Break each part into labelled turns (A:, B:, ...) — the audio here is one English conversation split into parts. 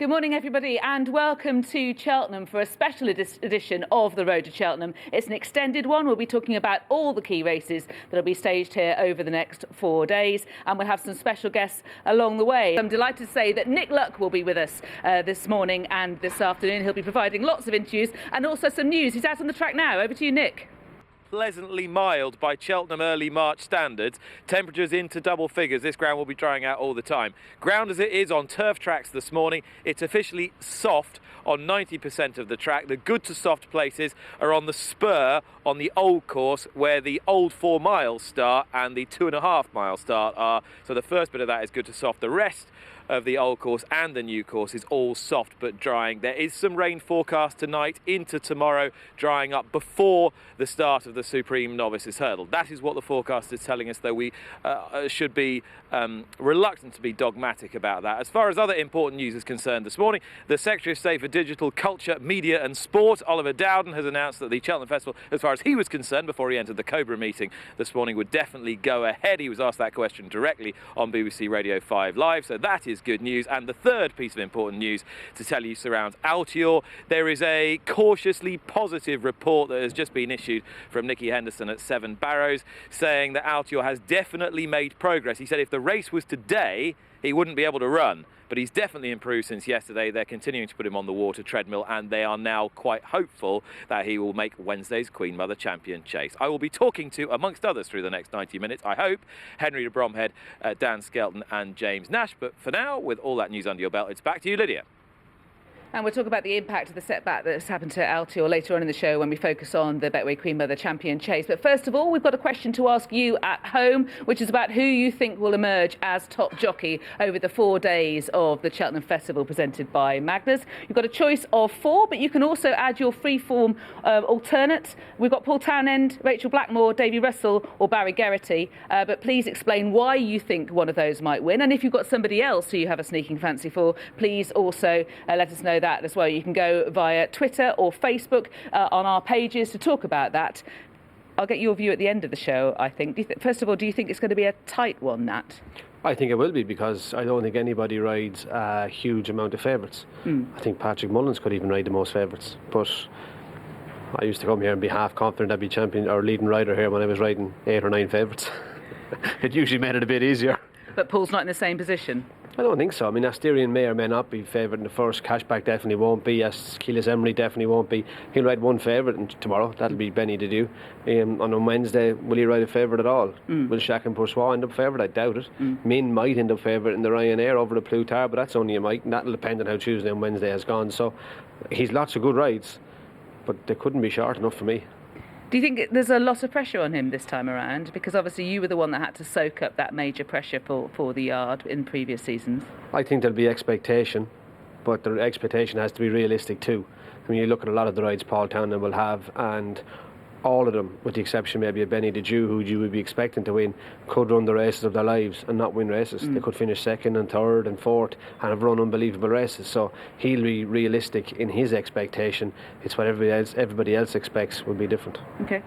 A: Good morning, everybody, and welcome to Cheltenham for a special edition of the Road to Cheltenham. It's an extended one. We'll be talking about all the key races that will be staged here over the next 4 days, and we'll have some special guests along the way. I'm delighted to say that Nick Luck will be with us this morning and this afternoon. He'll be providing lots of interviews and also some news. He's out on the track now. Over to you, Nick.
B: Pleasantly mild by Cheltenham early March standards. Temperatures into double figures. This ground will be drying out all the time. Ground as it is on turf tracks this morning, it's officially soft on 90% of the track. The good to soft places are on the spur on the old course where the old 4 miles start and the 2.5 mile start are. So the first bit of that is good to soft. The rest of the old course and the new course is all soft but drying. There is some rain forecast tonight into tomorrow, drying up before the start of the Supreme Novices Hurdle. That is what the forecast is telling us, though we should be reluctant to be dogmatic about that. As far as other important news is concerned this morning, the Secretary of State for Digital, Culture, Media and Sport, Oliver Dowden, has announced that the Cheltenham Festival, as far as he was concerned before he entered the Cobra meeting this morning, would definitely go ahead. He was asked that question directly on BBC Radio 5 Live, so that is good news. And the third piece of important news to tell you surrounds Altior. There is a cautiously positive report that has just been issued from Nicky Henderson at Seven Barrows saying that Altior has definitely made progress. He said if the race was today, he wouldn't be able to run, but he's definitely improved since yesterday. They're continuing to put him on the water treadmill, and they are now quite hopeful that he will make Wednesday's Queen Mother Champion chase. I will be talking to, amongst others, through the next 90 minutes, I hope, Henry de Bromhead, Dan Skelton and James Nash. But for now, with all that news under your belt, it's back to you, Lydia.
A: And we'll talk about the impact of the setback that's happened to Altior later on in the show when we focus on the Betway Queen Mother Champion chase. But first of all, we've got a question to ask you at home, which is about who you think will emerge as top jockey over the 4 days of the Cheltenham Festival presented by Magners. You've got a choice of 4, but you can also add your free-form alternate. We've got Paul Townend, Rachel Blackmore, Davy Russell or Barry Geraghty. But please explain why you think one of those might win. And if you've got somebody else who you have a sneaking fancy for, please also let us know that as well. You can go via Twitter or Facebook on our pages to talk about that. I'll get your view at the end of the show, I think. First of all, do you think it's going to be a tight one, Nat?
C: I think it will be, because I don't think anybody rides a huge amount of favourites. I think Patrick Mullins could even ride the most favourites, but I used to come here and be half confident I'd be champion or leading rider here when I was riding 8 or 9 favourites. It usually made it a bit easier. But
A: Paul's not in the same position?
C: I don't think so. I mean, Asterion may or may not be favoured in the first. Cashback definitely won't be. Keyless Emery definitely won't be. He'll ride one favourite tomorrow. That'll be Benny Didu. On Wednesday, will he ride a favourite at all? Will Shaq and Poursois end up favourite? I doubt it. Min might end up favourite in the Ryanair over the Plutar, but that's only a might, and that'll depend on how Tuesday and Wednesday has gone. So he's lots of good rides, but they couldn't be short enough for me.
A: Do you think there's a lot of pressure on him this time around? Because obviously you were the one that had to soak up that major pressure for the yard in previous seasons.
C: I think there'll be expectation, but the expectation has to be realistic too. I mean, you look at a lot of the rides Paul Townend will have, and all of them, with the exception maybe of Benny Didu, who you would be expecting to win, could run the races of their lives and not win races. They could finish second and third and fourth and have run unbelievable races. So he'll be realistic in his expectation. It's what everybody else expects will be different.
A: Okay.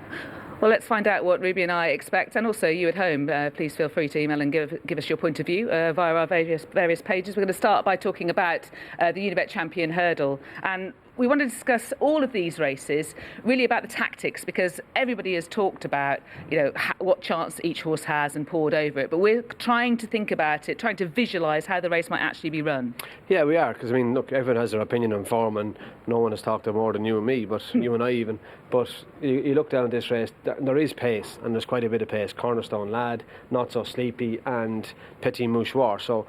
A: Well, let's find out what Ruby and I expect, and also you at home. Please feel free to email and give us your point of view via our various pages. We're going to start by talking about the Unibet Champion Hurdle, and we want to discuss all of these races, really about the tactics, because everybody has talked about, what chance each horse has and poured over it. But we're trying to think about it, trying to visualise how the race might actually be run.
C: Yeah, we are, because, I mean, look, everyone has their opinion on form, and no one has talked more than you and me, but you and I even. But you look down at this race, there is pace, and there's quite a bit of pace. Cornerstone Lad, Not So Sleepy, and Petit Mouchoir. So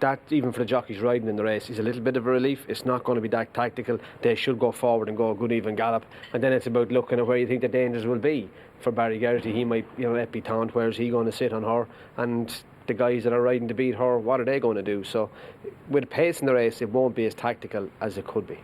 C: that, even for the jockeys riding in the race, is a little bit of a relief. It's not going to be that tactical. They should go forward and go a good even gallop, and then it's about looking at where you think the dangers will be. For Barry Geraghty, he might, Epitante, where's he going to sit on her? And the guys that are riding to beat her, what are they going to do? So with pace in the race, it won't be as tactical as it could be.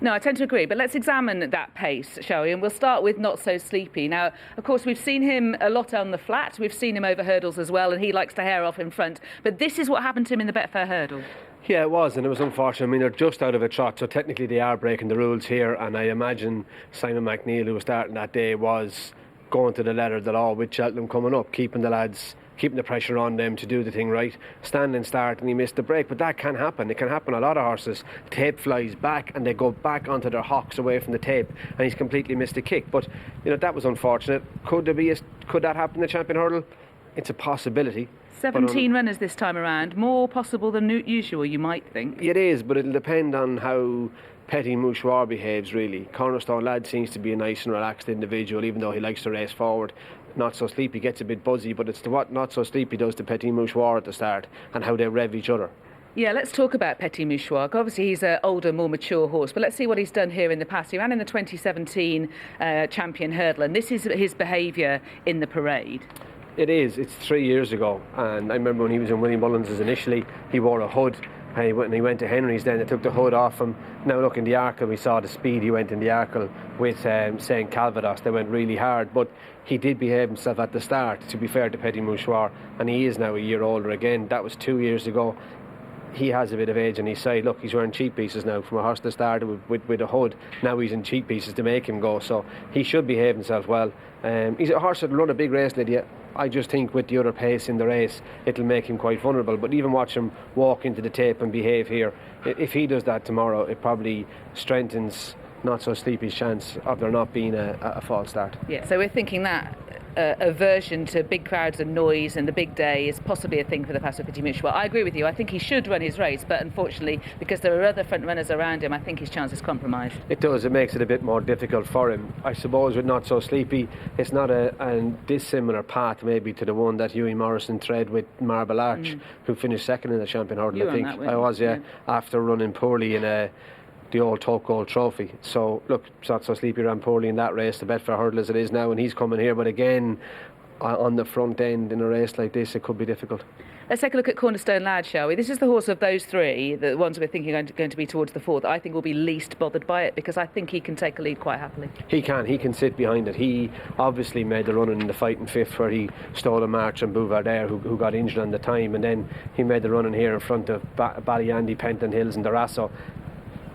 A: No, I tend to agree, but let's examine that pace, shall we? And we'll start with Not So Sleepy. Now, of course, we've seen him a lot on the flat. We've seen him over hurdles as well, and he likes to hair off in front. But this is what happened to him in the Betfair Hurdle.
C: Yeah, it was, and it was unfortunate. I mean, they're just out of a trot, so technically they are breaking the rules here, and I imagine Simon McNeil, who was starting that day, was going to the letter of the law with Cheltenham coming up, keeping the lads keeping the pressure on them to do the thing right. Standing start and he missed the break, but that can happen. It can happen. A lot of horses, tape flies back and they go back onto their hocks away from the tape, and he's completely missed a kick. But that was unfortunate. Could that happen in the Champion Hurdle? It's a possibility.
A: 17 runners this time around, more possible than usual, you might think.
C: It is, but it'll depend on how Petit Mouchoir behaves, really. Cornerstone Lad seems to be a nice and relaxed individual, even though he likes to race forward. Not So Sleepy gets a bit buzzy, but it's what Not So Sleepy does to Petit Mouchoir at the start and how they rev each other.
A: Yeah, let's talk about Petit Mouchoir. Obviously, he's an older, more mature horse, but let's see what he's done here in the past. He ran in the 2017 Champion Hurdle, and this is his behaviour in the parade.
C: It is. It's 3 years ago, and I remember when he was in William Mullins's initially, he wore a hood. And he went to Henry's then, they took the hood off him. Now look, in the Arkle, we saw the speed he went in the Arkle with St. Calvados. They went really hard, but he did behave himself at the start, to be fair to Petit Mouchoir, and he is now a year older again. That was 2 years ago. He has a bit of age on his side. Look, he's wearing cheek pieces now. From a horse that started with a hood, now he's in cheek pieces to make him go, so he should behave himself well. He's a horse that'll run a big race, Lydia. I just think with the other pace in the race, it'll make him quite vulnerable. But even watch him walk into the tape and behave here. If he does that tomorrow, it probably strengthens Not So Sleepy's chance of there not being a false start.
A: Yeah, so we're thinking that aversion to big crowds and noise and the big day is possibly a thing for the Paso Petit Mouchoir. I agree with you. I think he should run his race, but unfortunately, because there are other front runners around him, I think his chance is compromised.
C: It does. It makes it a bit more difficult for him. I suppose with Not So Sleepy, it's not a dissimilar path maybe to the one that Hughie Morrison tread with Marble Arch, who finished second in the Champion Hurdle, I think. I was, yeah, after running poorly in the old Top Gold Trophy. So look, Not So Sleepy ran poorly in that race, the Betfair Hurdle as it is now, and he's coming here, but again on the front end in a race like this, it could be difficult.
A: Let's take a look at Cornerstone Lad, shall we? This is the horse of those three, the ones we're thinking are going to be towards the fourth, I think will be least bothered by it, because I think he can take a lead quite happily. He
C: can sit behind it. He obviously made the run in the fighting fifth where he stole a march on Bouvardaire, who got injured on the time, and then he made the run in here in front of Ballyandy, Penton Hills and Darasso.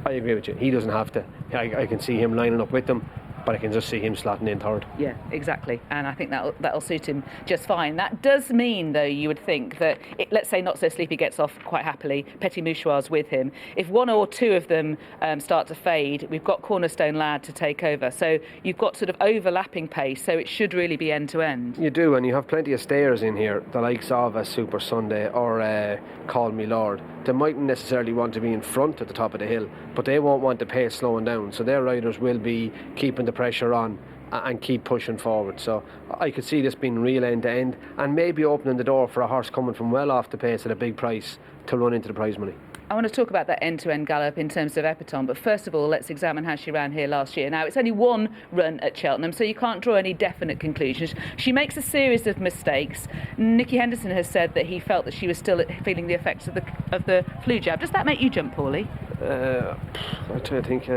C: I agree with you. He doesn't have to. I can see him lining up with them, but I can just see him slotting in third. Yeah, exactly. And I think that'll suit him just fine. That does mean, though, you would think that, let's say Not So Sleepy gets off quite happily, Petit Mouchoir's with him. If one or two of them start to fade, we've got Cornerstone Lad to take over. So you've got sort of overlapping pace, so it should really be end to end. You do, and you have plenty of stayers in here, the likes of a Super Sunday or Call Me Lord. They mightn't necessarily want to be in front at the top of the hill, but they won't want the pace slowing down, so their riders will be keeping the pressure on and keep pushing forward. So I could see this being real end to end, and maybe opening the door for a horse coming from well off the pace at a big price to run into the prize money. I want to talk about that end-to-end gallop in terms of Epatone, but first of all, let's examine how she ran here last year. Now, it's only one run at Cheltenham, so you can't draw any definite conclusions. She makes a series of mistakes. Nicky Henderson has said that he felt that she was still feeling the effects of the flu jab. Does that make you jump, Paulie? I'm trying to think.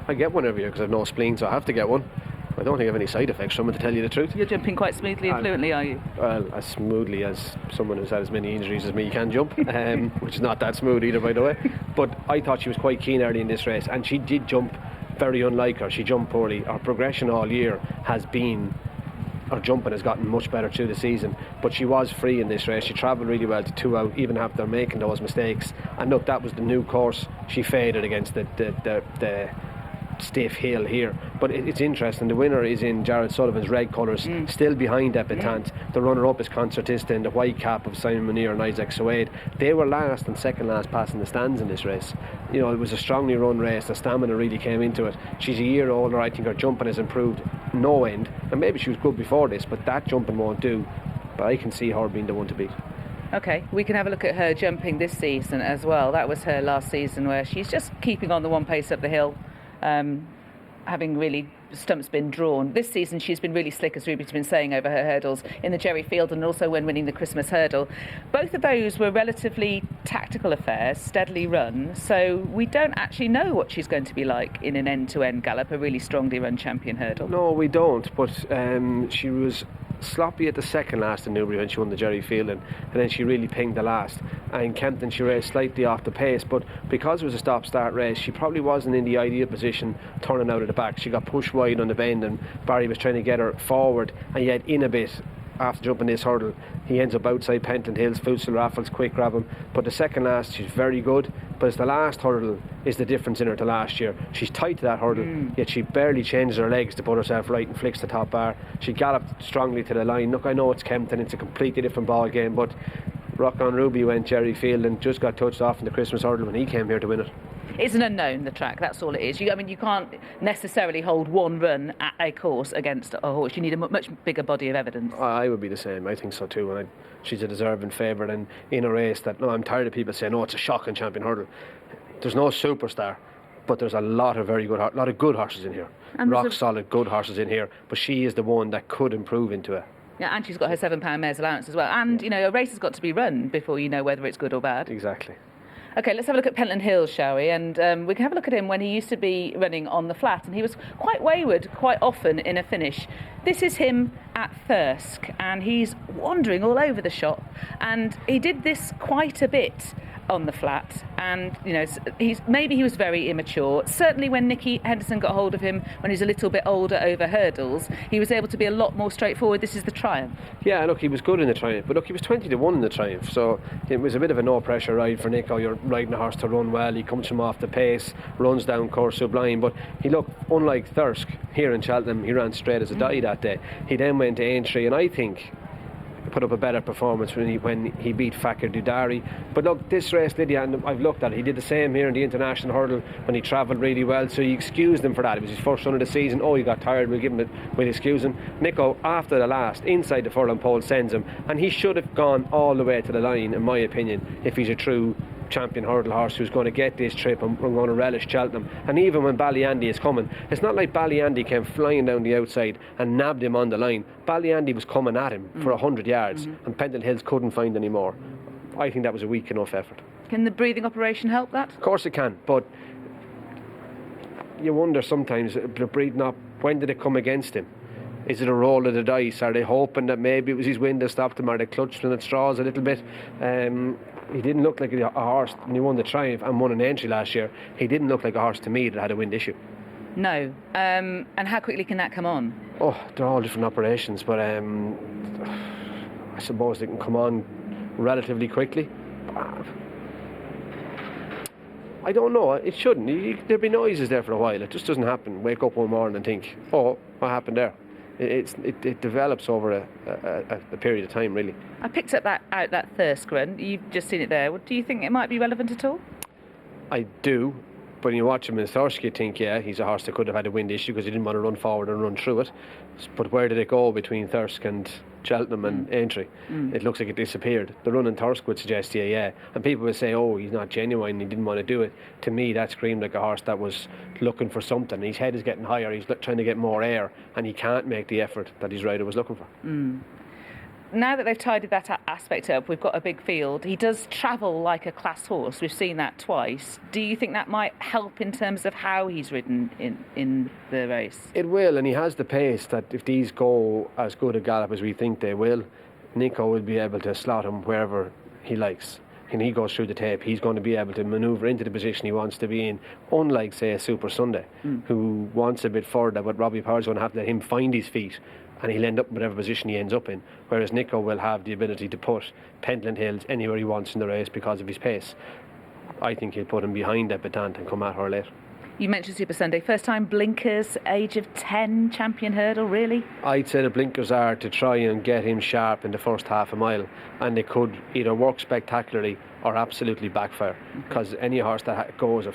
C: I get one every year because I have no spleen, so I have to get one. I don't think I have any side effects from it, to tell you the truth. You're jumping quite smoothly and fluently, are you? Well, as smoothly as someone who's had as many injuries as me can jump, which is not that smooth either, by the way. But I thought she was quite keen early in this race, and she did jump very unlike her. She jumped poorly. Her progression all year has been, her jumping has gotten much better through the season, but she was free in this race. She travelled really well to 2 out, even after making those mistakes. And look, that was the new course. She faded against the stiff hill here, but it's interesting. The winner is in Jared Sullivan's red colours, still behind Epatante. The runner-up is Concertista in the white cap of Simon Munir and Isaac Suede. They were last and second last passing the stands in this race. You know, it was a strongly run race. The stamina really came into it. She's a year older. I think her jumping has improved no end, and maybe she was good before this, but that jumping won't do. But I can see her being the one to beat. OK, we can have a look at her jumping this season as well. That was her last season, where she's just keeping on the one pace up the hill, having really stumps been drawn. This season she's been really slick, as Ruby's been saying, over her hurdles in the Jerry Field and also when winning the Christmas hurdle. Both of those were relatively tactical affairs, steadily run, so we don't actually know what she's going to be like in an end-to-end gallop, a really strongly run champion hurdle. No, we don't, but she was sloppy at the second last in Newbury when she won the Jerry Field, and then she really pinged the last. And in Kempton she raced slightly off the pace, but because it was a stop-start race, she probably wasn't in the ideal position turning out of the back. She got pushed wide on the bend, and Barry was trying to get her forward and yet in a bit after jumping this hurdle, he ends up outside Pentland Hills. Futsal raffles, quick grab him. But the second last, she's very good. But it's the last hurdle is the difference in her to last year. She's tight to that hurdle, yet she barely changes her legs to put herself right and flicks the top bar. She galloped strongly to the line. Look, I know it's Kempton, it's a completely different ball game, but Rock on Ruby went Jerry Field and just got touched off in the Christmas hurdle when he came here to win it.
A: It's an unknown, the track, that's all it is. You can't necessarily hold one run at a course against a horse. You need a much bigger body of evidence.
C: I would be the same, I think so too. And she's a deserving favourite, and in a race that, I'm tired of people saying, it's a shocking champion hurdle. There's no superstar, but there's a lot of good horses in here. And rock solid good horses in here, but she is the one that could improve into it.
A: Yeah, and she's got her £7 mare's allowance as well. And, a race has got to be run before you know whether it's good or bad.
C: Exactly.
A: OK, let's have a look at Pentland Hills, shall we? And we can have a look at him when he used to be running on the flat, and he was quite wayward quite often in a finish. This is him at Thirsk, and he's wandering all over the shop, and he did this quite a bit on the flat, and he was very immature. Certainly when Nicky Henderson got hold of him when he was a little bit older over hurdles, he was able to be a lot more straightforward. This is the Triumph. Yeah, look, he was good in the Triumph, but look, he was 20-1 in the Triumph, so it was a bit of a no pressure ride for Nico. You're riding a horse to run well, he comes from off the pace, runs down course sublime, but he looked, unlike Thirsk here in Cheltenham, he ran straight as a die that day. He then went to Aintree, and I think put up a better performance when he beat Fakir Dudari. But look, this race, Lydia, and I've looked at it, he did the same here in the international hurdle when he travelled really well, so you excused him for that. It was his first run of the season. He got tired, we'll excuse him. Nico, after the last, inside the furlong pole, sends him, and he should have gone all the way to the line, in my opinion, if he's a true champion hurdle horse who's going to get this trip and we're going to relish Cheltenham. And even when Ballyandy is coming, it's not like Ballyandy came flying down the outside and nabbed him on the line. Ballyandy was coming at him for 100 yards and Pentland Hills couldn't find any more. I think that was a weak enough effort. Can the breathing operation help that? Of course it can, but you wonder sometimes, the breathing up, when did it come against him? Is it a roll of the dice? Are they hoping that maybe it was his wind that stopped him? Are they clutching at straws a little bit? He didn't look like a horse, and he won the Triumph and won an entry last year. He didn't look like a horse to me that had a wind issue. No. And how quickly can that come on? They're all different operations, but I suppose they can come on relatively quickly. I don't know, it shouldn't. There'll be noises there for a while. It just doesn't happen. Wake up one morning and think, what happened there? It develops over a period of time, really. I picked up that Thirsk run. You've just seen it there. Do you think it might be relevant at all? I do, but when you watch him in Thirsk, you think, he's a horse that could have had a wind issue because he didn't want to run forward and run through it. But where did it go between Thirsk and Cheltenham and Aintree? It looks like it disappeared. The run in Thirsk would suggest and people would say, he's not genuine, he didn't want to do it. To me, that screamed like a horse that was looking for something. His head is getting higher, he's trying to get more air, and he can't make the effort that his rider was looking for. Now that they've tidied that aspect up, we've got a big field. He does travel like a class horse. We've seen that twice. Do you think that might help in terms of how he's ridden in the race? It will, and he has the pace that if these go as good a gallop as we think they will, Nico will be able to slot him wherever he likes. And he goes through the tape, he's going to be able to manoeuvre into the position he wants to be in, unlike, say, a Super Sunday, who wants a bit further, but Robbie Power's going to have to let him find his feet, and he'll end up in whatever position he ends up in, whereas Nico will have the ability to put Pentland Hills anywhere he wants in the race because of his pace. I think he'll put him behind Debutant and come at her late. You mentioned Super Sunday, first time blinkers, age of 10, champion hurdle, really? I'd say the blinkers are to try and get him sharp in the first half a mile, and they could either work spectacularly or absolutely backfire, because any horse that goes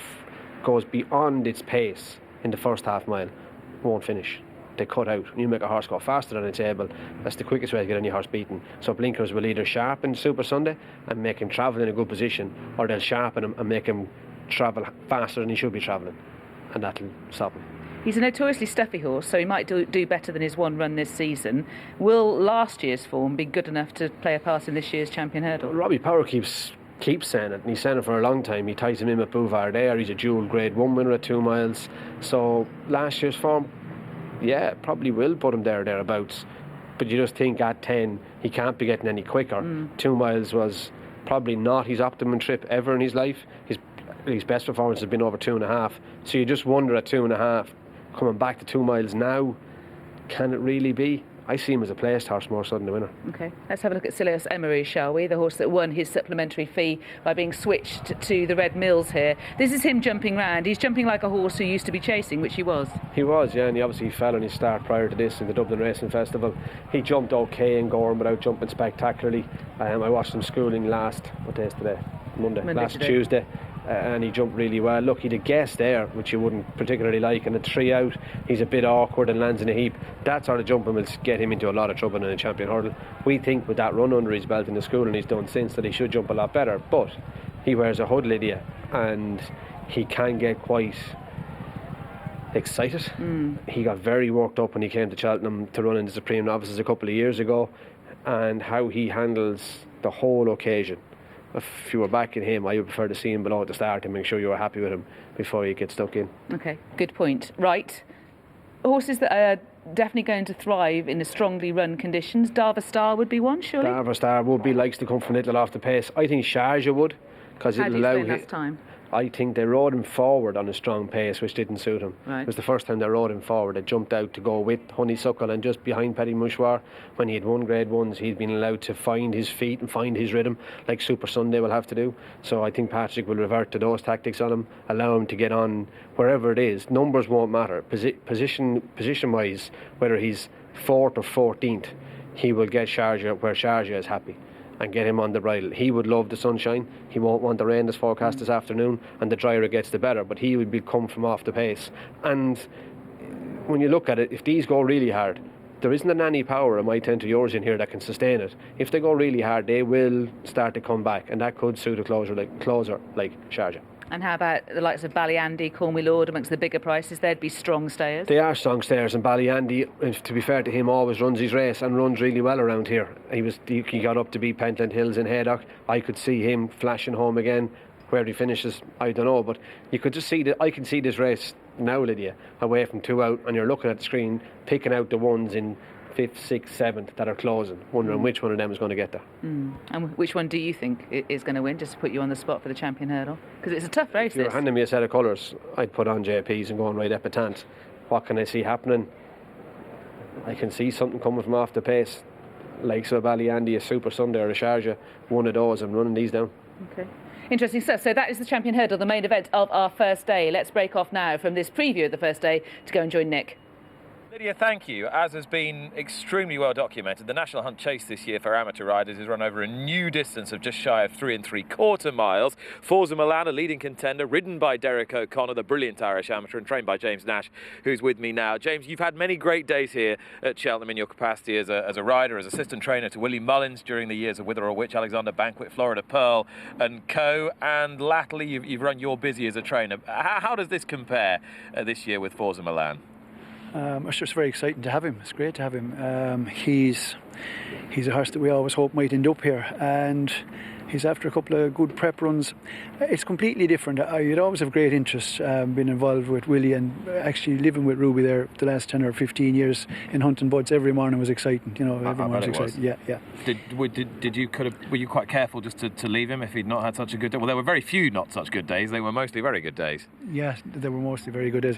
A: beyond its pace in the first half mile won't finish. They cut out. When you make a horse go faster than it's able, that's the quickest way to get any horse beaten. So blinkers will either sharpen Super Sunday and make him travel in a good position, or they'll sharpen him and make him travel faster than he should be travelling, and that'll stop him. He's a notoriously stuffy horse, so he might do better than his one run this season. Will last year's form be good enough to play a part in this year's champion hurdle? Robbie Power keeps saying it, and he's saying it for a long time. He ties him in with Bouvard there. He's a dual grade 1 winner at 2 miles. So last year's form, probably will put him thereabouts. But you just think at 10 he can't be getting any quicker. 2 miles was probably not his optimum trip ever in his life. His best performance has been over 2.5. So you just wonder at 2.5, coming back to 2 miles now, can it really be?
C: I see him as a placed horse more so than the winner.
A: Okay, let's have a look at Silas Emery, shall we? The horse that won his supplementary fee by being switched to the Red Mills here. This is him jumping round. He's jumping like a horse who used to be chasing, which he was.
C: He was, yeah, and he obviously fell on his start prior to this in the Dublin Racing Festival. He jumped okay in Gorham without jumping spectacularly. I watched him schooling last, what day is today? Monday last today. Tuesday. And he jumped really well. Look, he had a guess there, which you wouldn't particularly like, and a 3 out, he's a bit awkward and lands in a heap. That sort of jumping will get him into a lot of trouble in a champion hurdle. We think with that run under his belt in the school and he's done since that he should jump a lot better, but he wears a hood, Lydia, and he can get quite excited. He got very worked up when he came to Cheltenham to run in the Supreme Novices a couple of years ago, and how he handles the whole occasion. If you were backing him, I would prefer to see him below at the start and make sure you were happy with him before you get stuck in.
A: Okay, good point. Right, horses that are definitely going to thrive in the strongly run conditions. Darva Star would be one, surely?
C: Darva Star would be, likes to come from a little off the pace. I think Sharjah would, because it'll allow him.
A: Last time?
C: I think they rode him forward on a strong pace, which didn't suit him.
A: Right.
C: It was the first time they rode him forward. They jumped out to go with Honeysuckle, and just behind Petit Mouchoir, when he had won Grade 1s, he'd been allowed to find his feet and find his rhythm, like Super Sunday will have to do. So I think Patrick will revert to those tactics on him, allow him to get on wherever it is. Numbers won't matter. Position-wise, whether he's 4th or 14th, he will get Sharjah where Sharjah is happy, and get him on the bridle. He would love the sunshine. He won't want the rain that's forecast this afternoon, and the drier it gets, the better. But he would come from off the pace. And when you look at it, if these go really hard, there isn't any power in my 10 to yours in here that can sustain it. If they go really hard, they will start to come back, and that could suit a closer like Sharjah.
A: And how about the likes of Ballyandy, Call Me Lord, amongst the bigger prices? They'd be strong stayers.
C: They are strong stayers, and Ballyandy, to be fair to him, always runs his race and runs really well around here. He got up to beat Pentland Hills in Haydock. I could see him flashing home again. Where he finishes, I don't know, but you could just see that. I can see this race now, Lydia, away from 2 out, and you're looking at the screen, picking out the ones in 5th, 6th, 7th that are closing, wondering which one of them is going to get there.
A: And which one do you think is going to win, just to put you on the spot for the champion hurdle? Because it's a tough race.
C: If you were handing me a set of colours, I'd put on JP's and go and ride Epitant. What can I see happening? I can see something coming from off the pace, like so Ballyandy, a Super Sunday or a Sharjah, one of those. I'm running these down.
A: Okay. Interesting stuff. So that is the champion hurdle, the main event of our first day. Let's break off now from this preview of the first day to go and join Nick.
B: Lydia, thank you. As has been extremely well documented, the National Hunt Chase this year for amateur riders is run over a new distance of just shy of 3 3/4 miles. Forza Milan, a leading contender, ridden by Derek O'Connor, the brilliant Irish amateur, and trained by James Nash, who's with me now. James, you've had many great days here at Cheltenham in your capacity as a rider, as assistant trainer to Willie Mullins during the years of Witherell Witch, Alexander Banquet, Florida Pearl and co. And latterly, you've run your busy as a trainer. How does this compare this year with Forza Milan?
D: It's just very exciting to have him. It's great to have him. He's a horse that we always hope might end up here, and he's after a couple of good prep runs. It's completely different. You'd always have great interest being involved with Willie, and actually living with Ruby there the last 10 or 15 years in hunting buds every morning was exciting. You know, every morning was exciting. Yeah.
B: Did you were you quite careful just to leave him if he'd not had such a good day? Well, there were very few not such good days. They were mostly very good days.
D: Yeah, they were mostly very good days.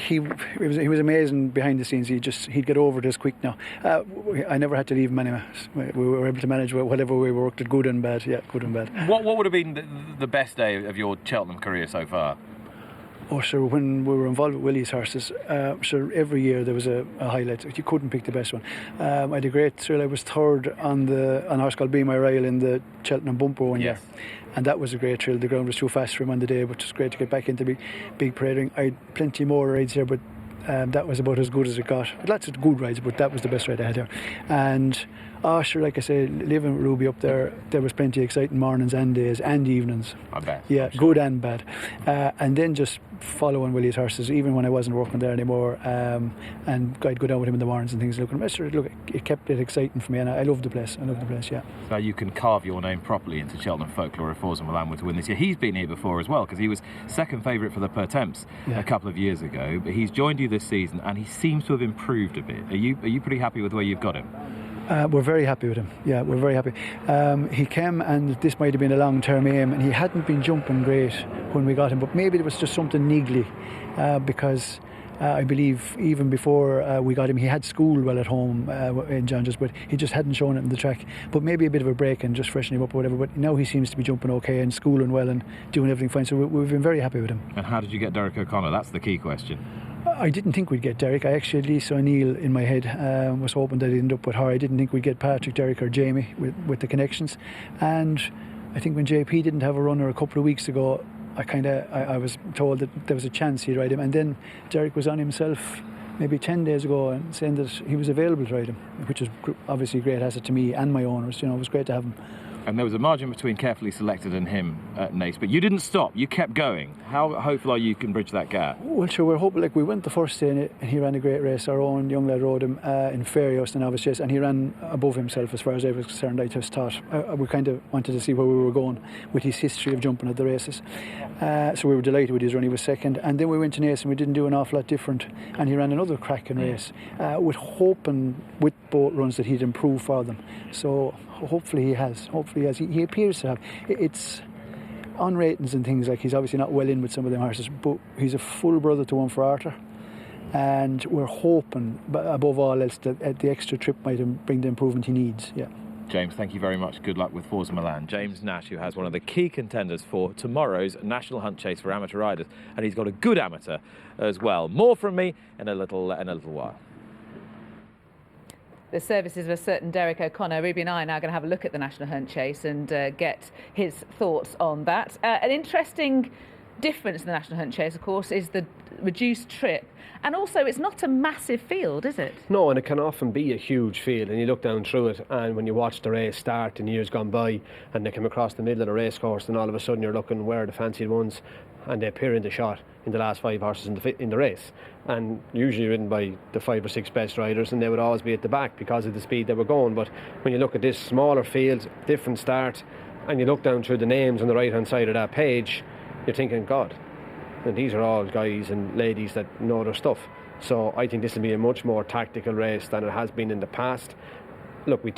D: He was amazing behind the scenes. He'd get over it as quick now. I never had to leave him anyway. We were able to manage whatever we worked at, good and bad. Yeah, good and bad.
B: What would have been the best day of your Cheltenham career so far?
D: Oh, sure, when we were involved with Willie's horses, sure, every year there was a highlight. You couldn't pick the best one. I had a great thrill. I was third on a horse called Be My Royal in the Cheltenham Bumper one year. And that was a great thrill. The ground was too fast for him on the day, but it was great to get back into big parading. I had plenty more rides here, but that was about as good as it got. Lots of good rides, but that was the best ride I had here. And sure, like I say, living with Ruby up there was plenty of exciting mornings and days and evenings.
B: I bet.
D: Yeah, good and bad. And then just following Willie's horses, even when I wasn't working there anymore, and I'd go down with him in the mornings and things. Look, it kept it exciting for me, and I loved the place. Yeah.
B: So you can carve your name properly into Cheltenham folklore if Forza Milan were to win this year. He's been here before as well, because he was second favourite for the Pertemps a couple of years ago, but he's joined you this season and he seems to have improved a bit. Are you pretty happy with where you've got him?
D: We're very happy with him. Yeah, we're very happy. He came, and this might have been a long-term aim, and he hadn't been jumping great when we got him, but maybe there was just something niggly because I believe even before we got him, he had school well at home in Johns, but he just hadn't shown it in the track. But maybe a bit of a break and just freshen him up or whatever. But now he seems to be jumping okay and schooling well and doing everything fine. So we've been very happy with him.
B: And how did you get Derek O'Connor? That's the key question.
D: I didn't think we'd get Derek. I actually had Lisa O'Neill in my head. Was hoping that I'd end up with her. I didn't think we'd get Patrick, Derek or Jamie with the connections. And I think when JP didn't have a runner a couple of weeks ago, I was told that there was a chance he'd ride him, and then Derek was on himself maybe 10 days ago and saying that he was available to ride him, which was obviously a great asset to me and my owners. It was great to have him.
B: And there was a margin between Carefully Selected and him at Nace, but you didn't stop, you kept going. How hopeful are you can bridge that gap?
D: Well, sure, we're hoping. We went the first day and he ran a great race. Our own young lad rode him in Fairyhouse, the novice chase, and he ran above himself as far as I was concerned. I just thought we kind of wanted to see where we were going with his history of jumping at the races. So we were delighted with his run. He was second, and then we went to Nace and we didn't do an awful lot different, and he ran another cracking race with hoping with both runs that he'd improve for them. So hopefully he has. He appears to have. It's on ratings and things, like he's obviously not well in with some of them horses, but he's a full brother to one for Arthur, and we're hoping above all else that the extra trip might bring the improvement he needs. Yeah.
B: James, thank you very much. Good luck with Forza Milan. James Nash, who has one of the key contenders for tomorrow's National Hunt Chase for amateur riders, and he's got a good amateur as well. More from me in a little while.
A: The services of a certain Derek O'Connor. Ruby and I are now going to have a look at the National Hunt Chase and get his thoughts on that. An interesting difference in the National Hunt Chase, of course, is the reduced trip. And also, it's not a massive field, is it?
C: No, and it can often be a huge field, and you look down through it, and when you watch the race start in years gone by, and they come across the middle of the racecourse, and all of a sudden you're looking where are the fancied ones, and they appear in the shot in the last 5 horses in the race, and usually ridden by the 5 or 6 best riders, and they would always be at the back because of the speed they were going. But when you look at this smaller field, different start, and you look down through the names on the right hand side of that page, you're thinking, God, and these are all guys and ladies that know their stuff. So I think this will be a much more tactical race than it has been in the past. Look, I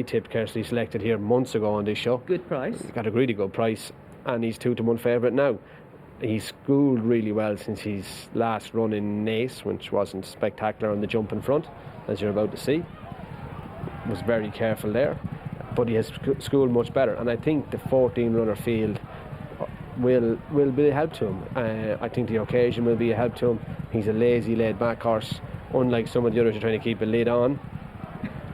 C: tipped Carefully Selected here months ago on this show.
A: Good price.
C: He got a really good price, and he's 2-1 favourite now. He's schooled really well since his last run in Nace, which wasn't spectacular on the jump in front, as you're about to see. Was very careful there, but he has schooled much better, and I think the 14-runner field will be a help to him. I think the occasion will be a help to him. He's a lazy, laid-back horse, unlike some of the others who are trying to keep a lid on.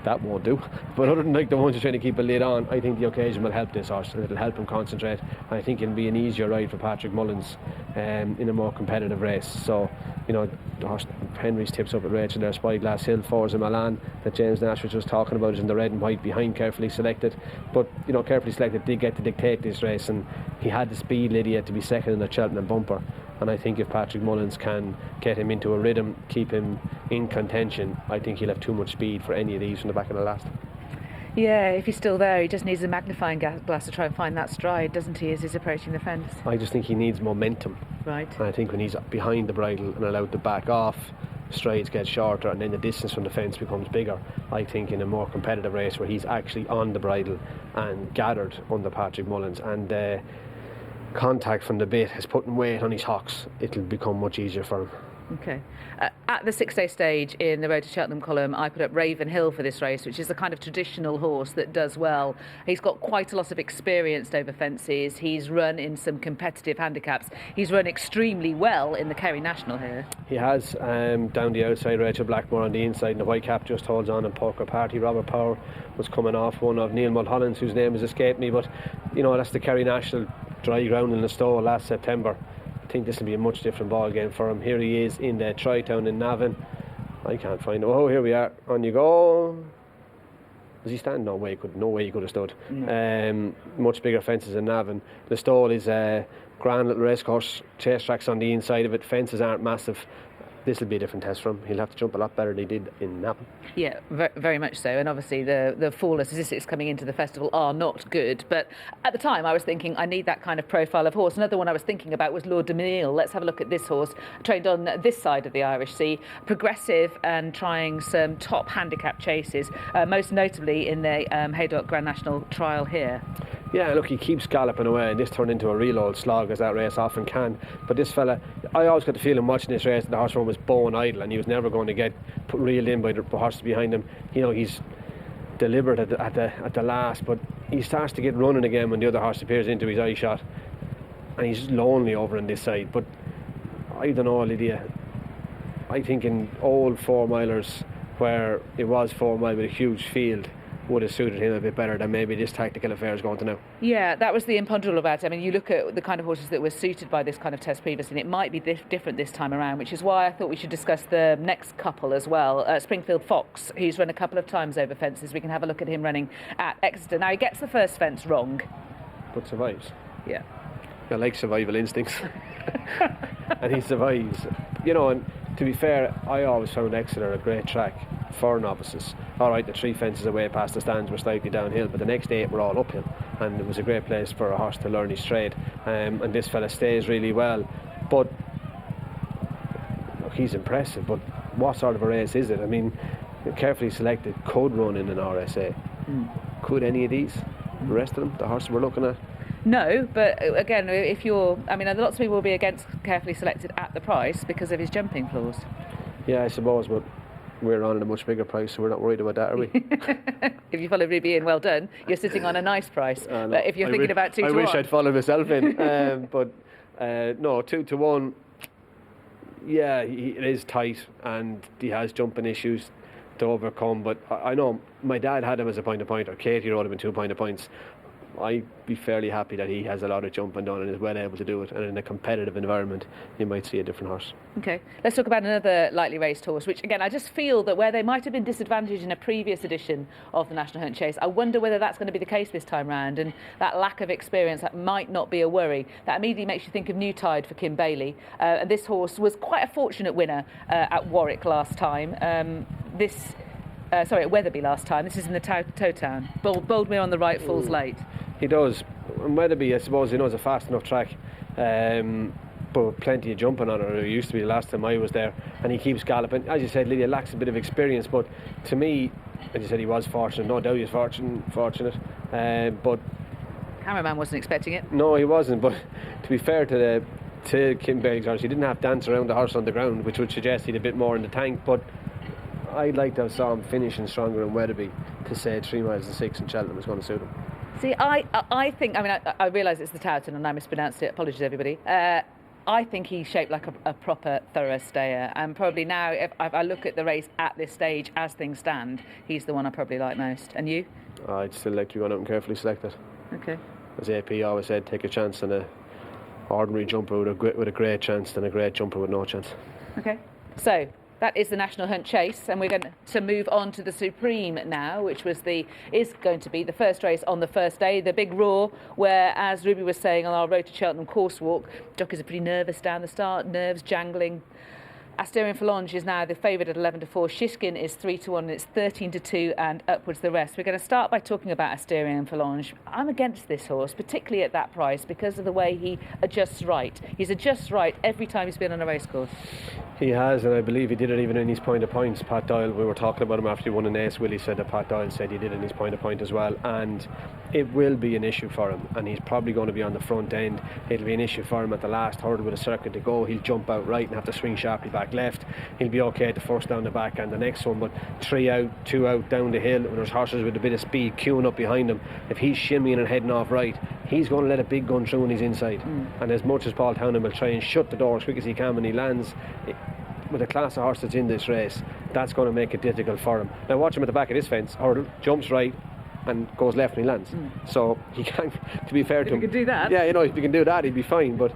C: That won't do. But other than like the ones who are trying to keep a lid on, I think the occasion will help this horse, and it'll help him concentrate. And I think it'll be an easier ride for Patrick Mullins in a more competitive race. So, the horse Henry's tips up at Rachel there, Spyglass Hill, Forza Milan, that James Nash was just talking about, is in the red and white behind Carefully Selected. But Carefully Selected did get to dictate this race, and he had the speed, Lydia, to be second in the Cheltenham bumper. And I think if Patrick Mullins can get him into a rhythm, keep him in contention, I think he'll have too much speed for any of these from the back of the last.
A: Yeah, if he's still there, he just needs a magnifying glass to try and find that stride, doesn't he, as he's approaching the fence?
C: I just think he needs momentum.
A: Right.
C: And I think when he's behind the bridle and allowed to back off, strides get shorter, and then the distance from the fence becomes bigger. I think in a more competitive race where he's actually on the bridle and gathered under Patrick Mullins, and contact from the bit is putting weight on his hocks, it'll become much easier for him.
A: Okay. At the 6-day stage in the Road to Cheltenham column, I put up Raven Hill for this race, which is a kind of traditional horse that does well. He's got quite a lot of experience over fences. He's run in some competitive handicaps. He's run extremely well in the Kerry National here. He
C: has, down the outside, Rachel Blackmore on the inside, and the white cap just holds on in Poker Party. Robert Power was coming off one of Neil Mulholland's, whose name has escaped me, but that's the Kerry National dry ground in the Stowe last September. I think this will be a much different ball game for him. Here he is in the Tri-Town in Navan. I can't find him. Oh, here we are. On you go. Was he standing? No way he could have stood. Much bigger fences in Navan. The Stowe is a grand little racecourse. Chase tracks on the inside of it. Fences aren't massive. This will be a different test for him. He'll have to jump a lot better than he did in Navan.
A: Yeah, very much so. And obviously the fall statistics coming into the festival are not good. But at the time I was thinking I need that kind of profile of horse. Another one I was thinking about was Lord Demille. Let's have a look at this horse. Trained on this side of the Irish Sea. Progressive and trying some top handicap chases, most notably in the Haydock Grand National trial here.
C: Yeah, look, he keeps galloping away, and this turned into a real old slog, as that race often can. But this fella, I always got the feeling watching this race that the horse was bone idle, and he was never going to get reeled in by the horses behind him. You know, he's deliberate at the last, but he starts to get running again when the other horse appears into his eye shot, and he's lonely over on this side. But I don't know, Lydia. I think in old 4-milers, where it was 4 mile with a huge field, would have suited him a bit better than maybe this tactical affair is going to now.
A: Yeah, that was the imponderable about it. I mean, you look at the kind of horses that were suited by this kind of test previously, and it might be different this time around, which is why I thought we should discuss the next couple as well. Springfield Fox, who's run a couple of times over fences. We can have a look at him running at Exeter. Now, he gets the first fence wrong,
C: but survives.
A: Yeah.
C: I like survival instincts. And he survives. You know, and to be fair, I always found Exeter a great track for novices. All right, the 3 fences away past the stands were slightly downhill, but the next 8 were all uphill, and it was a great place for a horse to learn his trade. And this fella stays really well. But look, he's impressive, but what sort of a race is it? I mean, Carefully Selected could run in an RSA. Could any of these? The rest of them, the horses we're looking at?
A: No, but again, if you're... I mean, lots of people will be against Carefully Selected at the price because of his jumping clause.
C: Yeah, I suppose, but we're on at a much bigger price, so we're not worried about that, are we?
A: If you follow Ruby in, well done. You're sitting on a nice price. But if you're thinking about 2 to 1...
C: I wish I'd followed myself in. No, 2 to 1, yeah, it is tight, and he has jumping issues to overcome. But I know my dad had him as a point-to-point, or Katie rode him in 2 point-to-points. I'd be fairly happy that he has a lot of jumping done and is well able to do it, and in a competitive environment you might see a different horse.
A: Okay, let's talk about another lightly raced horse, which again I just feel that where they might have been disadvantaged in a previous edition of the National Hunt Chase, I wonder whether that's going to be the case this time round, and that lack of experience, that might not be a worry. That immediately makes you think of New Tide for Kim Bailey, and this horse was quite a fortunate winner at Warwick last time. At Wetherby last time. This is in the Toe Town. Boldmere on the right falls late.
C: He does. And Wetherby, I suppose, he knows a fast enough track, but plenty of jumping on it. It used to be the last time I was there, and he keeps galloping. As you said, Lydia lacks a bit of experience, but to me, as you said, he was fortunate. No doubt he was fortunate. But
A: cameraman wasn't expecting it.
C: No, he wasn't. But to be fair to Kim Bailey's horse, he didn't have to dance around the horse on the ground, which would suggest he'd a bit more in the tank. But I'd like to have saw him finishing stronger in Wetherby to say 3 miles and 6 in Cheltenham is going to suit him.
A: See, I think, I realise it's the Towton and I mispronounced it, apologies everybody. I think he's shaped like a proper thorough stayer, and probably now, if I look at the race at this stage as things stand, he's the one I probably like most. And you?
C: I'd still like to go out and Carefully Selected.
A: Okay.
C: As AP always said, take a chance on a ordinary jumper with a great chance than a great jumper with no chance.
A: Okay, so that is the National Hunt Chase, and we're going to move on to the Supreme now, which is going to be the first race on the first day, the Big Roar, where, as Ruby was saying on our road to Cheltenham course walk, jockeys are pretty nervous down the start, nerves jangling. Asterion Forlange is now the favourite at 11 to 4. Shishkin is 3 to 1, and it's 13 to 2, and upwards the rest. We're going to start by talking about Asterion Forlange. I'm against this horse, particularly at that price, because of the way he adjusts right. He's adjusts right every time he's been on a racecourse.
C: He has, and I believe he did it even in his point of points. Pat Doyle, we were talking about him after he won an Ace. Willie said that Pat Doyle said he did in his point of point as well, and it will be an issue for him, and he's probably going to be on the front end. It'll be an issue for him at the last hurdle with a circuit to go. He'll jump out right and have to swing sharply back left. He'll be okay at the first down the back and the next one, but 3 out, 2 out down the hill, when there's horses with a bit of speed queuing up behind him, if he's shimmying and heading off right, he's going to let a big gun through when he's inside. And as much as Paul Townend will try and shut the door as quick as he can when he lands, with the class of horse that's in this race, that's going to make it difficult for him. Now watch him at the back of this fence, hurdle, jumps right and goes left when he lands. So he can't, to be fair to him,
A: he can do that.
C: Yeah, if he can do that, he'd be fine, but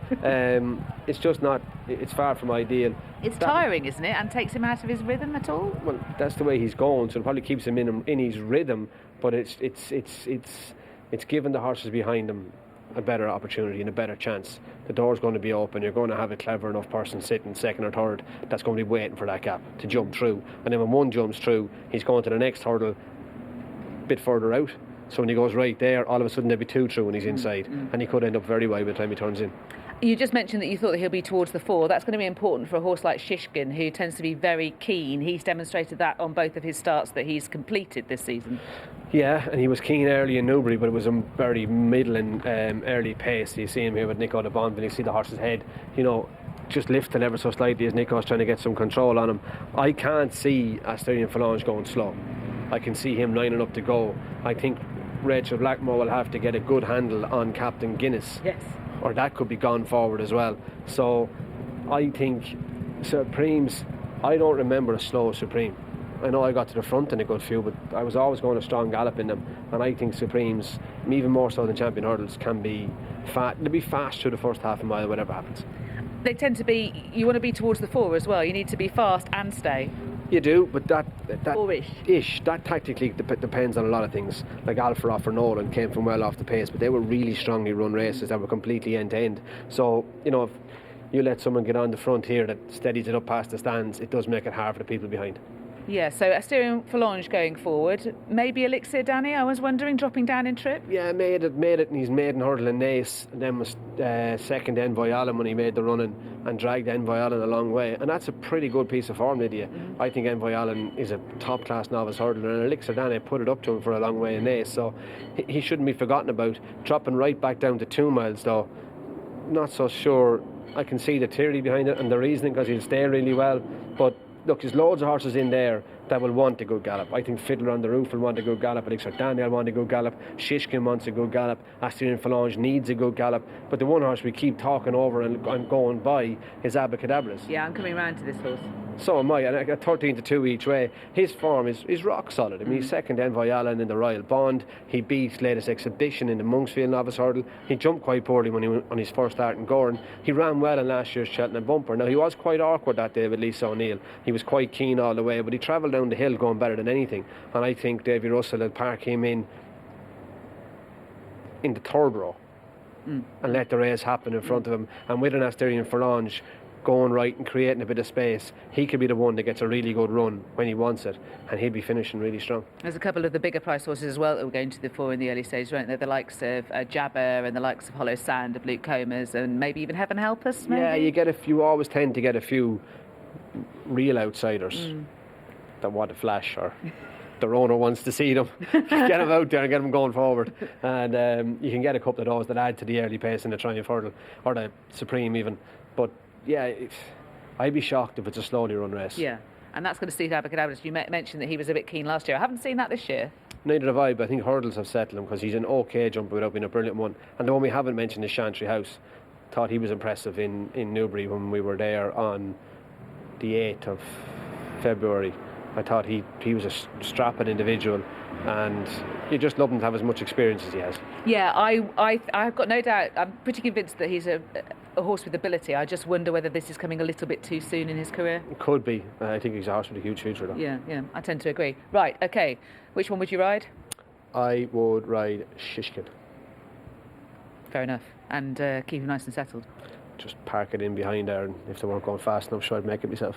C: it's just not, it's far from ideal.
A: It's tiring, isn't it, and takes him out of his rhythm at all?
C: Well, that's the way he's going, so it probably keeps him in his rhythm, but it's giving the horses behind him a better opportunity and a better chance. The door's going to be open. You're going to have a clever enough person sitting second or third that's going to be waiting for that gap to jump through, and then when one jumps through, he's going to the next hurdle a bit further out, so when he goes right there, all of a sudden there'll be 2 through when he's inside, and he could end up very wide by the time he turns in.
A: You just mentioned that you thought that he'll be towards the 4. That's going to be important for a horse like Shishkin, who tends to be very keen. He's demonstrated that on both of his starts that he's completed this season.
C: Yeah, and he was keen early in Newbury, but it was a very middling early pace. You see him here with Nico de Bonville, you see the horse's head, just lifting ever so slightly as Nico's trying to get some control on him. I can't see Asturian Falange going slow. I can see him lining up to go. I think Rachel Blackmore will have to get a good handle on Captain Guinness.
A: Yes.
C: Or that could be gone forward as well. So I think Supremes, I don't remember a slow Supreme. I know I got to the front in a good few, but I was always going a strong gallop in them. And I think Supremes, even more so than Champion Hurdles, can be fast. They'll be fast through the first half a mile, whatever happens.
A: They tend to be, you want to be towards the 4 as well. You need to be fast and stay.
C: You do, but that
A: 4-ish.
C: that tactically depends on a lot of things. Like Alpha for Nolan came from well off the pace, but they were really strongly run races that were completely end to end. So, if you let someone get on the front here that steadies it up past the stands, it does make it hard for the people behind.
A: Yeah, so Asturian Falange going forward. Maybe Elixir, Danny, I was wondering, dropping down in trip?
C: Yeah, made it in his maiden hurdle in Naas, and then was second Envoy Allen when he made the running and dragged Envoy Allen a long way. And that's a pretty good piece of form, Lydia. I think Envoy Allen is a top-class novice hurdler, and Elixir Danny put it up to him for a long way in Naas, so he shouldn't be forgotten about. Dropping right back down to 2 miles, though, not so sure. I can see the theory behind it and the reasoning, because he'll stay really well, but look, there's loads of horses in there that will want a good gallop. I think Fiddler on the Roof will want a good gallop. Elixir Daniel want a good gallop. Shishkin wants a good gallop. Asturian Falange needs a good gallop. But the one horse we keep talking over and going by is Abacadabras.
A: Yeah, I'm coming round to this horse.
C: So am I, and at 13-2 each way. His form is rock solid. I mean, he's second Envoy Allen in the Royal Bond. He beat latest exhibition in the Monksfield Novice Hurdle. He jumped quite poorly when he went on his first start in Goran. He ran well in last year's Cheltenham Bumper. Now, he was quite awkward that day with Lisa O'Neill. He was quite keen all the way, but he travelled down the hill going better than anything. And I think Davy Russell will park him in the third row and let the race happen in front of him. And with an Asturian Falange going right and creating a bit of space, he could be the one that gets a really good run when he wants it, and he'll be finishing really strong.
A: There's a couple of the bigger price horses as well that were going to the 4 in the early stage, weren't there? The likes of Jabber and the likes of Hollow Sand, of Luke Comas, and maybe even Heaven Help Us, maybe?
C: Yeah, you always tend to get a few real outsiders that want to flash, or their owner wants to see them. Get them out there and get them going forward, and you can get a couple of those that add to the early pace in the Triumph Hurdle or the Supreme even. But yeah, I'd be shocked if it's a slowly run race.
A: Yeah, and that's going to suit Abacadabras. You mentioned that he was a bit keen last year. I haven't seen that this year.
C: Neither have I, but I think hurdles have settled him, because he's an okay jumper without being a brilliant one. And the one we haven't mentioned is Chantry House. Thought he was impressive in Newbury when we were there on the 8th of February. I thought he was a strapping individual, and you just love him to have as much experience as he has.
A: Yeah, I've got no doubt. I'm pretty convinced that he's a horse with ability. I just wonder whether this is coming a little bit too soon in his career.
C: It could be. I think he's a horse with a huge future, though.
A: Yeah, I tend to agree. Right, okay. Which one would you ride?
C: I would ride Shishkin.
A: Fair enough. And keep him nice and settled.
C: Just park it in behind there, and if they weren't going fast enough, sure I'd make it myself.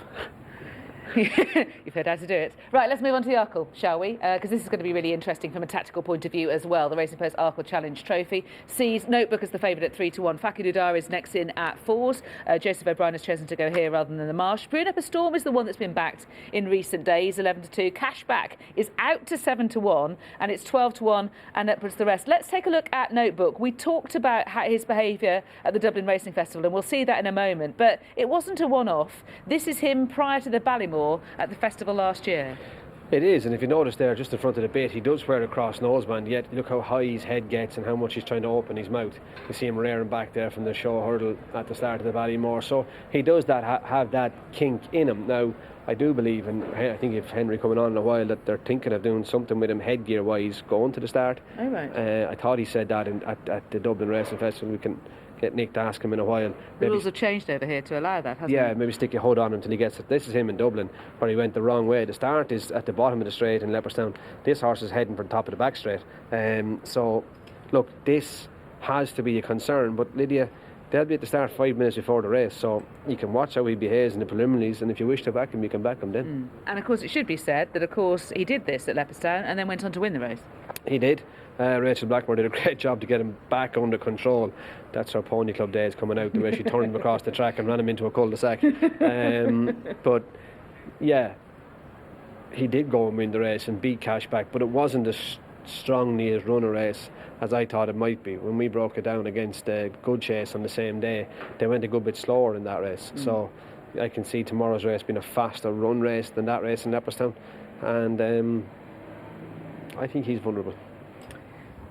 A: You've heard how to do it. Right, let's move on to the Arkle, shall we? Because this is going to be really interesting from a tactical point of view as well. The Racing Post Arkle Challenge Trophy sees Notebook as the favourite at 3-1. Fakir Dudar is next in at 4s. Joseph O'Brien has chosen to go here rather than the Marsh. Brewing Up a Storm is the one that's been backed in recent days, 11-2. Cashback is out to 7-1, and it's 12-1, and that puts the rest. Let's take a look at Notebook. We talked about his behaviour at the Dublin Racing Festival, and we'll see that in a moment. But it wasn't a one-off. This is him prior to the Ballymore at the festival last year.
C: It is, and if you notice there, just in front of the bit, he does wear a cross noseband, yet look how high his head gets and how much he's trying to open his mouth. You see him rearing back there from the show hurdle at the start of the Ballymore, so he does that have that kink in him. Now, I do believe, and I think if Henry coming on in a while, that they're thinking of doing something with him headgear wise going to the start.
A: Oh, right.
C: I thought he said that at the Dublin Racing Festival. We can get Nick to ask him in a while.
A: The rules have changed over here to allow that, hasn't it?
C: Yeah, maybe stick your hood on him until he gets it. This is him in Dublin, where he went the wrong way. The start is at the bottom of the straight in Leopardstown. This horse is heading for the top of the back straight. So, look, this has to be a concern. But Lydia, they'll be at the start 5 minutes before the race, so you can watch how he behaves in the preliminaries, and if you wish to back him, you can back him then.
A: And of course, it should be said that, of course, he did this at Leopardstown and then went on to win the race.
C: He did. Rachel Blackmore did a great job to get him back under control. That's her Pony Club days coming out, the way she turned him across the track and ran him into a cul-de-sac. But yeah, he did go and win the race and beat Cashback, but it wasn't strongly as run a race as I thought it might be. When we broke it down against Good Chase on the same day, they went a good bit slower in that race. So I can see tomorrow's race being a faster run race than that race in Leopardstown, and I think he's vulnerable.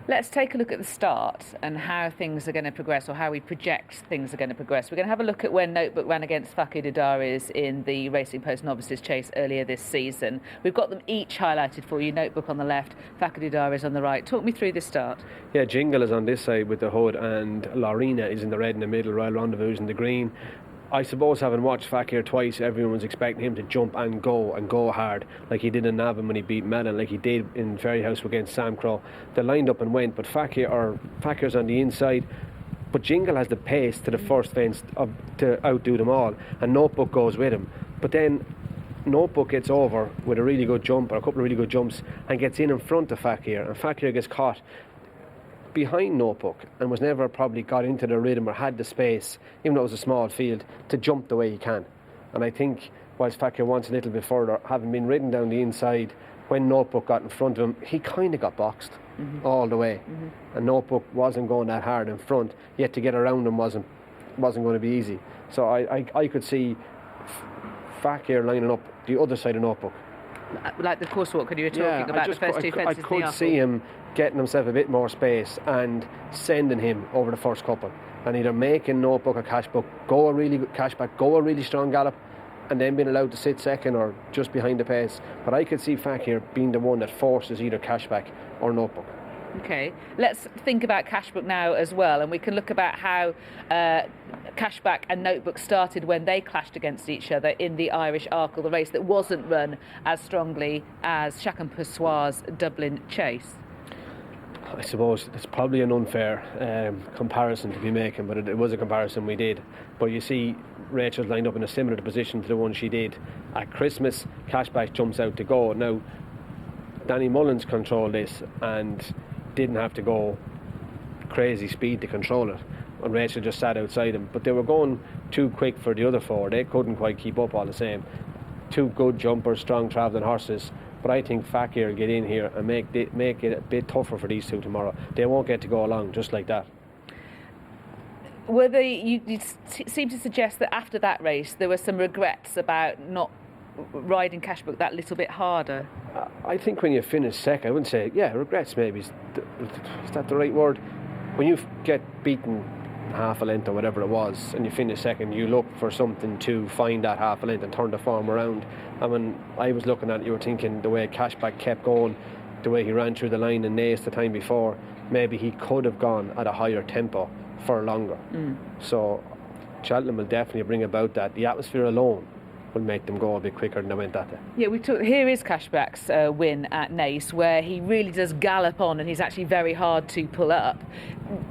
A: Let's take a look at the start and how things are going to progress, or how we project things are going to progress. We're going to have a look at when Notebook ran against Fakir Didaris in the Racing Post Novices Chase earlier this season. We've got them each highlighted for you. Notebook on the left, Fakir Didaris on the right. Talk me through this start.
C: Yeah, Jingle is on this side with the hood, and Lorena is in the red in the middle, Royal Rendezvous in the green. I suppose, having watched Fakir twice, everyone was expecting him to jump and go hard, like he did in Navan when he beat Mellon, like he did in Ferryhouse against Sam Crow. They lined up and went, but Fakir's on the inside, but Jingle has the pace to the first fence to outdo them all, and Notebook goes with him. But then Notebook gets over with a really good jump, or a couple of really good jumps, and gets in front of Fakir, and Fakir gets caught behind Notebook and was never probably got into the rhythm or had the space, even though it was a small field, to jump the way he can. And I think whilst Fakir wants a little bit further, having been ridden down the inside, when Notebook got in front of him, he kind of got boxed all the way. And Notebook wasn't going that hard in front, yet to get around him wasn't going to be easy. So I could see Fakir lining up the other side of Notebook.
A: Like the course walk, you were talking about the first two fences.
C: I could see him getting himself a bit more space and sending him over the first couple, and either making Notebook or Cashback go a really strong gallop, and then being allowed to sit second or just behind the pace. But I could see Fakir being the one that forces either Cashback or Notebook.
A: Okay, let's think about Cashback now as well, and we can look about how Cashback and Notebook started when they clashed against each other in the Irish Arkle, the race that wasn't run as strongly as Chacan-Pessoir's Dublin Chase.
C: I suppose it's probably an unfair comparison to be making, but it was a comparison we did. But you see, Rachel's lined up in a similar position to the one she did at Christmas. Cashback jumps out to go. Now, Danny Mullins controlled this and didn't have to go crazy speed to control it, and Rachel just sat outside him. But they were going too quick for the other four. They couldn't quite keep up all the same. Two good jumpers, strong travelling horses. But I think Fakir will get in here and make it a bit tougher for these two tomorrow. They won't get to go along just like that.
A: You seem to suggest that after that race there were some regrets about not riding Cashback that little bit harder.
C: I think when you finish second, I wouldn't say, regrets maybe. Is that the right word? When you get beaten half a length or whatever it was and you finish second, you look for something to find that half a length and turn the form around. And when I was looking at it, you were thinking the way Cashback kept going, the way he ran through the line and Naas the time before, maybe he could have gone at a higher tempo for longer. So Cheltenham will definitely bring about that. The atmosphere alone will make them go a bit quicker than they went that day.
A: Yeah, here is Cashback's win at Naas, where he really does gallop on and he's actually very hard to pull up.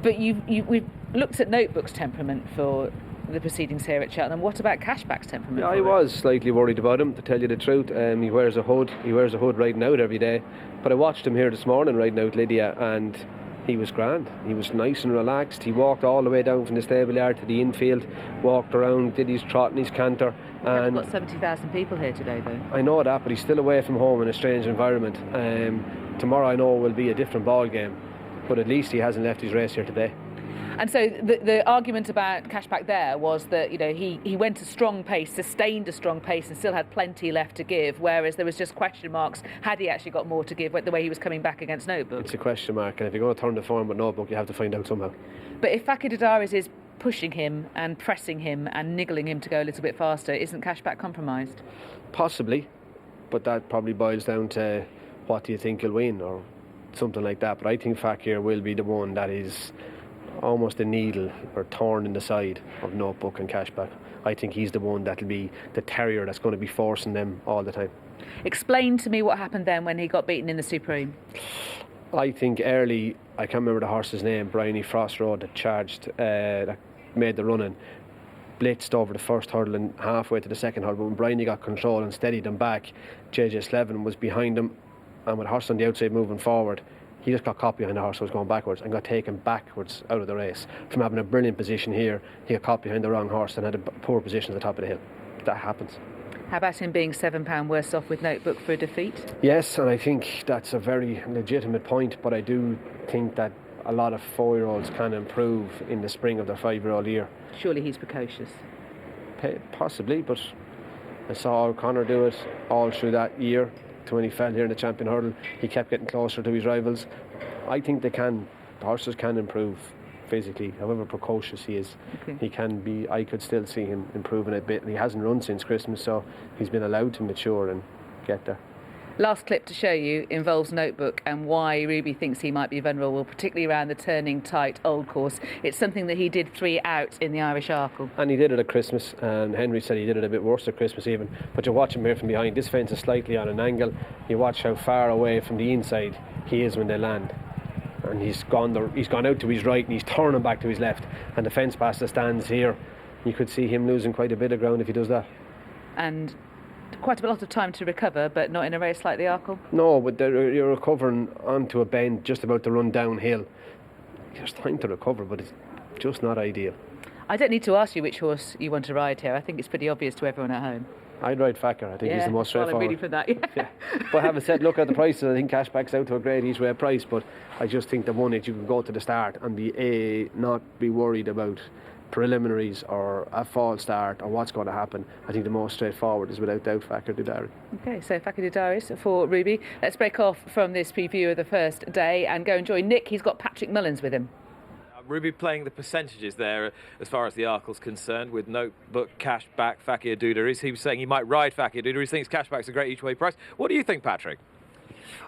A: But we've looked at Notebook's temperament for the proceedings here at Cheltenham. What about Cashback's temperament?
C: Yeah, I was slightly worried about him, to tell you the truth. He wears a hood riding out every day. But I watched him here this morning riding out Lydia, and he was grand. He was nice and relaxed. He walked all the way down from the stable yard to the infield, walked around, did his trot and his canter. And
A: we've got 70,000 people here today, though.
C: I know that, but he's still away from home in a strange environment. Tomorrow I know will be a different ball game, but at least he hasn't left his race here today.
A: And so the argument about Cashback there was that he went a strong pace, sustained a strong pace, and still had plenty left to give. Whereas there was just question marks: had he actually got more to give the way he was coming back against Notebook?
C: It's a question mark, and if you're going to turn the form with Notebook, you have to find out somehow.
A: But if Fakir Didaris is pushing him and pressing him and niggling him to go a little bit faster, isn't Cashback compromised?
C: Possibly, but that probably boils down to what do you think he'll win or something like that. But I think Fakir will be the one that is almost a needle or thorn in the side of Notebook and Cashback. I think he's the one that'll be the terrier that's going to be forcing them all the time.
A: Explain to me what happened then when he got beaten in the Supreme.
C: I think early, I can't remember the horse's name, Bryony Frost Road, that charged, that made the run-in, blitzed over the first hurdle and halfway to the second hurdle. But when Bryony got control and steadied them back, JJ Slevin was behind him, and with the horse on the outside moving forward, he just got caught behind the horse that was going backwards and got taken backwards out of the race. From having a brilliant position here, he got caught behind the wrong horse and had a poor position at the top of the hill. That happens.
A: How about him being £7 worse off with Notebook for a defeat?
C: Yes, and I think that's a very legitimate point, but I do think that a lot of 4-year-olds can improve in the spring of their 5-year-old year.
A: Surely he's precocious.
C: Possibly, but I saw O'Connor do it all through that year. To when he fell here in the champion hurdle, he kept getting closer to his rivals. I think horses can improve physically, however precocious he is.
A: Okay.
C: He can be. I could still see him improving a bit. He hasn't run since Christmas, so he's been allowed to mature and get there.
A: Last clip to show you involves Notebook and why Ruby thinks he might be vulnerable, particularly around the turning tight old course. It's something that he did 3 out in the Irish Arkle.
C: And he did it at Christmas, and Henry said he did it a bit worse at Christmas even. But you watch him here from behind, this fence is slightly on an angle. You watch how far away from the inside he is when they land. And he's gone out to his right and he's turning back to his left. And the fence master stands here. You could see him losing quite a bit of ground if he does that. And
A: quite a lot of time to recover, but not in a race like the Arkle?
C: No, but you're recovering onto a bend just about to run downhill. There's time to recover, but it's just not ideal.
A: I don't need to ask you which horse you want to ride here. I think it's pretty obvious to everyone at home.
C: I'd ride Facker. I think he's the most straightforward.
A: I'm ready for that.
C: Yeah. But having said, look at the prices. I think Cashback's out to a great each way price, but I just think the one that you can go to the start and not be worried about preliminaries or a false start or what's going to happen. I think the most straightforward is without doubt Facker Didari.
A: Okay, so Facker Didaris for Ruby. Let's break off from this preview of the first day and go and join Nick. He's got Patrick Mullins with him.
B: Ruby playing the percentages there as far as the Arkle's concerned with Notebook, Cashback, Fakir Dudaris. He was saying he might ride Fakir Dudaris. He thinks Cashback's a great each way price. What do you think, Patrick?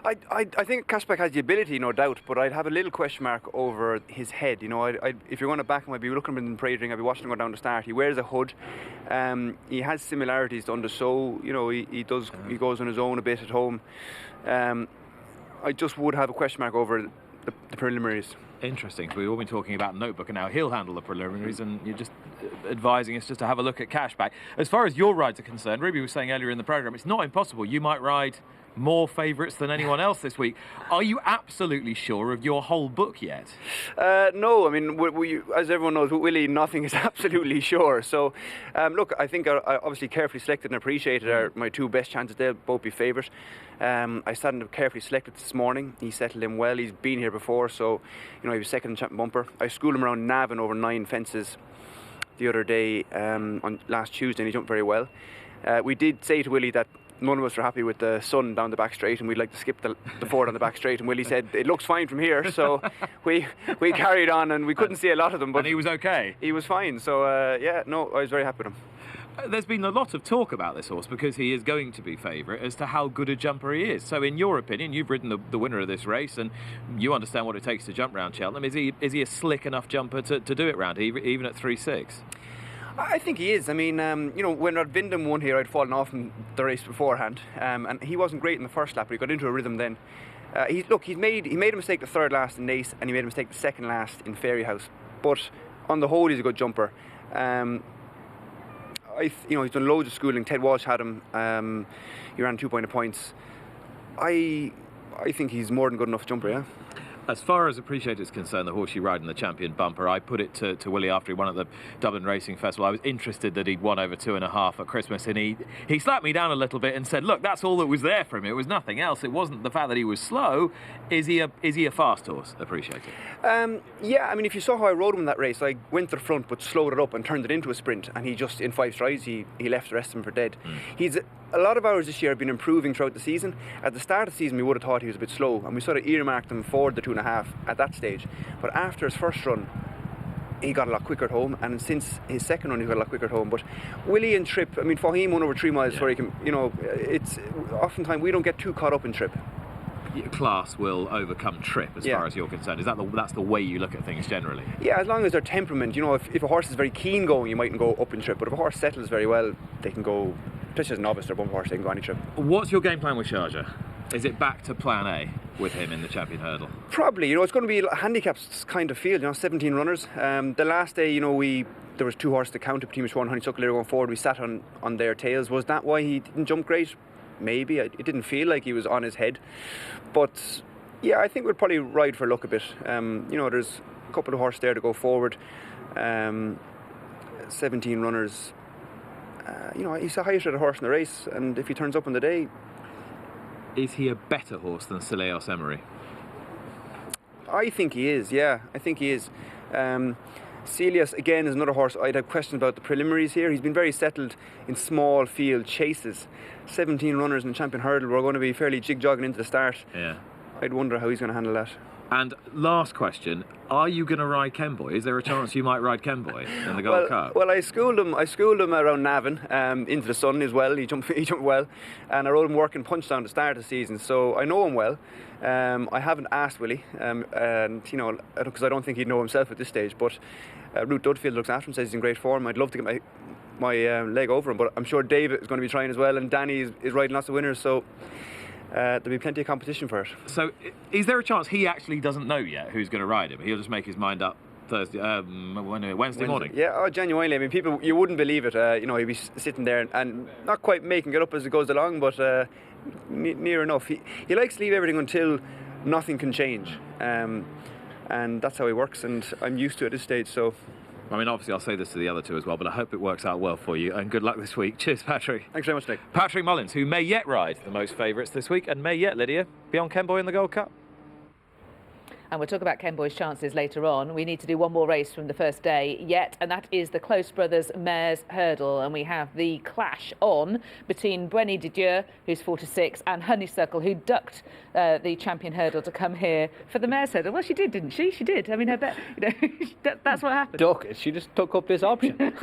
E: I think Cashback has the ability, no doubt, but I'd have a little question mark over his head. You know, if you're going to back him, I'd be looking at him in Parade Ring. I'd be watching him go down the start. He wears a hood. He has similarities to Undersow. You know, he goes on his own a bit at home. I just would have a question mark over the preliminaries.
B: Interesting. So we've all been talking about Notebook, and now he'll handle the preliminaries, and you're just advising us just to have a look at Cashback. As far as your rides are concerned, Ruby was saying earlier in the programme, it's not impossible. You might ride more favourites than anyone else this week. Are you absolutely sure of your whole book yet?
E: No, I mean, as everyone knows, with Willie, nothing is absolutely sure. So, look, I think I obviously carefully selected and appreciated are my 2 best chances. They'll both be favourite. I sat and carefully selected this morning. He settled in well. He's been here before, so, you know, he was second in champion bumper. I schooled him around Navan over 9 fences the other day on last Tuesday, and he jumped very well. We did say to Willie that none of us are happy with the sun down the back straight, and we'd like to skip the ford on the back straight. And Willie said it looks fine from here, so we carried on, and we couldn't see a lot of them. But
B: and he was okay.
E: He was fine. So I was very happy with him.
B: There's been a lot of talk about this horse because he is going to be favourite as to how good a jumper he is. So, in your opinion, you've ridden the winner of this race, and you understand what it takes to jump round Cheltenham. Is he a slick enough jumper to do it round even at 3.6?
E: I think he is. I mean, you know, when Vindham won here, I'd fallen off in the race beforehand, and he wasn't great in the first lap, but he got into a rhythm then. He made a mistake the third last in Nace, and he made a mistake the second last in Fairy House. But on the whole, he's a good jumper. He's done loads of schooling. Ted Walsh had him. He ran 2 points. I think he's more than good enough jumper, yeah.
B: As far as Appreciate is concerned, the horse you ride in the champion bumper, I put it to Willie after he won at the Dublin Racing Festival. I was interested that he'd won over 2.5 at Christmas, and he slapped me down a little bit and said, look, that's all that was there for him. It was nothing else. It wasn't the fact that he was slow. Is he a fast horse, Appreciate it?
E: Yeah, I mean, if you saw how I rode him in that race, I went to the front but slowed it up and turned it into a sprint, and he just, in 5 strides, he left the rest of them for dead. A lot of hours this year have been improving throughout the season. At the start of the season, we would have thought he was a bit slow, and we sort of earmarked him for the 2.5 at that stage. But after his first run, he got a lot quicker at home, and since his second run, he got a lot quicker at home. But Willie and Trip, I mean, Fahim won over 3 miles where he can, you know, it's oftentimes we don't get too caught up in Trip.
B: Class will overcome Trip as far as you're concerned. Is that's the way you look at things generally? Yeah,
E: as long as their temperament, you know, if a horse is very keen going, you mightn't go up in Trip, but if a horse settles very well, they can go, especially as a novice or bump horse, they can go any Trip.
B: What's your game plan with Sharjah? Is it back to plan A with him in the champion hurdle?
E: Probably, you know, it's going to be a handicapped kind of field, you know, 17 runners. The last day, you know, there was 2 horses to count between Michwan and Honeysuckle going forward. We sat on their tails. Was that why he didn't jump great? Maybe. It didn't feel like he was on his head. But yeah, I think we'll probably ride for luck a bit. You know, there's a couple of horses there to go forward. 17 runners. he's the highest rated horse in the race, and if he turns up on the day...
B: Is he a better horse than Celeos Emery?
E: I think he is, yeah. I think he is. Celios, again, is another horse I'd have questions about the preliminaries here. He's been very settled in small field chases. 17 runners in the Champion Hurdle. We're going to be fairly jig-jogging into the start.
B: Yeah.
E: I'd wonder how he's going to handle that.
B: And last question, are you going to ride Kenboy? Is there a chance you might ride Kenboy in the Gold Cup?
E: Well, I schooled him around Navan, into the sun as well. He jumped well. And I rode him working Punchdown at the start of the season, so I know him well. I haven't asked Willie, and because I don't think he'd know himself at this stage, but Ruth Dudfield looks after him, says he's in great form. I'd love to get my leg over him, but I'm sure David is going to be trying as well, and Danny is riding lots of winners, so there'll be plenty of competition for it.
B: So is there a chance he actually doesn't know yet who's going to ride him? He'll just make his mind up Wednesday morning?
E: Yeah, genuinely. I mean, people, you wouldn't believe it. He'd be sitting there and not quite making it up as it goes along, but near enough. He likes to leave everything until nothing can change, and that's how he works, and I'm used to it at this stage, so...
B: I mean, obviously I'll say this to the other two as well, but I hope it works out well for you, and good luck this week. Cheers, Patrick.
E: Thanks very much, Nick.
B: Patrick Mullins, who may yet ride the most favourites this week, and may yet, Lydia, be on Kenboy in the Gold Cup.
A: And we'll talk about Kenboy's chances later on. We need to do one more race from the first day yet, and that is the Close Brothers Mares Hurdle. And we have the clash on between Brenny de Dieu, who's 4-6, and Honeysuckle, who ducked the Champion Hurdle to come here for the Mares Hurdle. Well, she did, didn't she? She did. I mean, I bet, that's what happened.
C: Duck it. She just took up this option.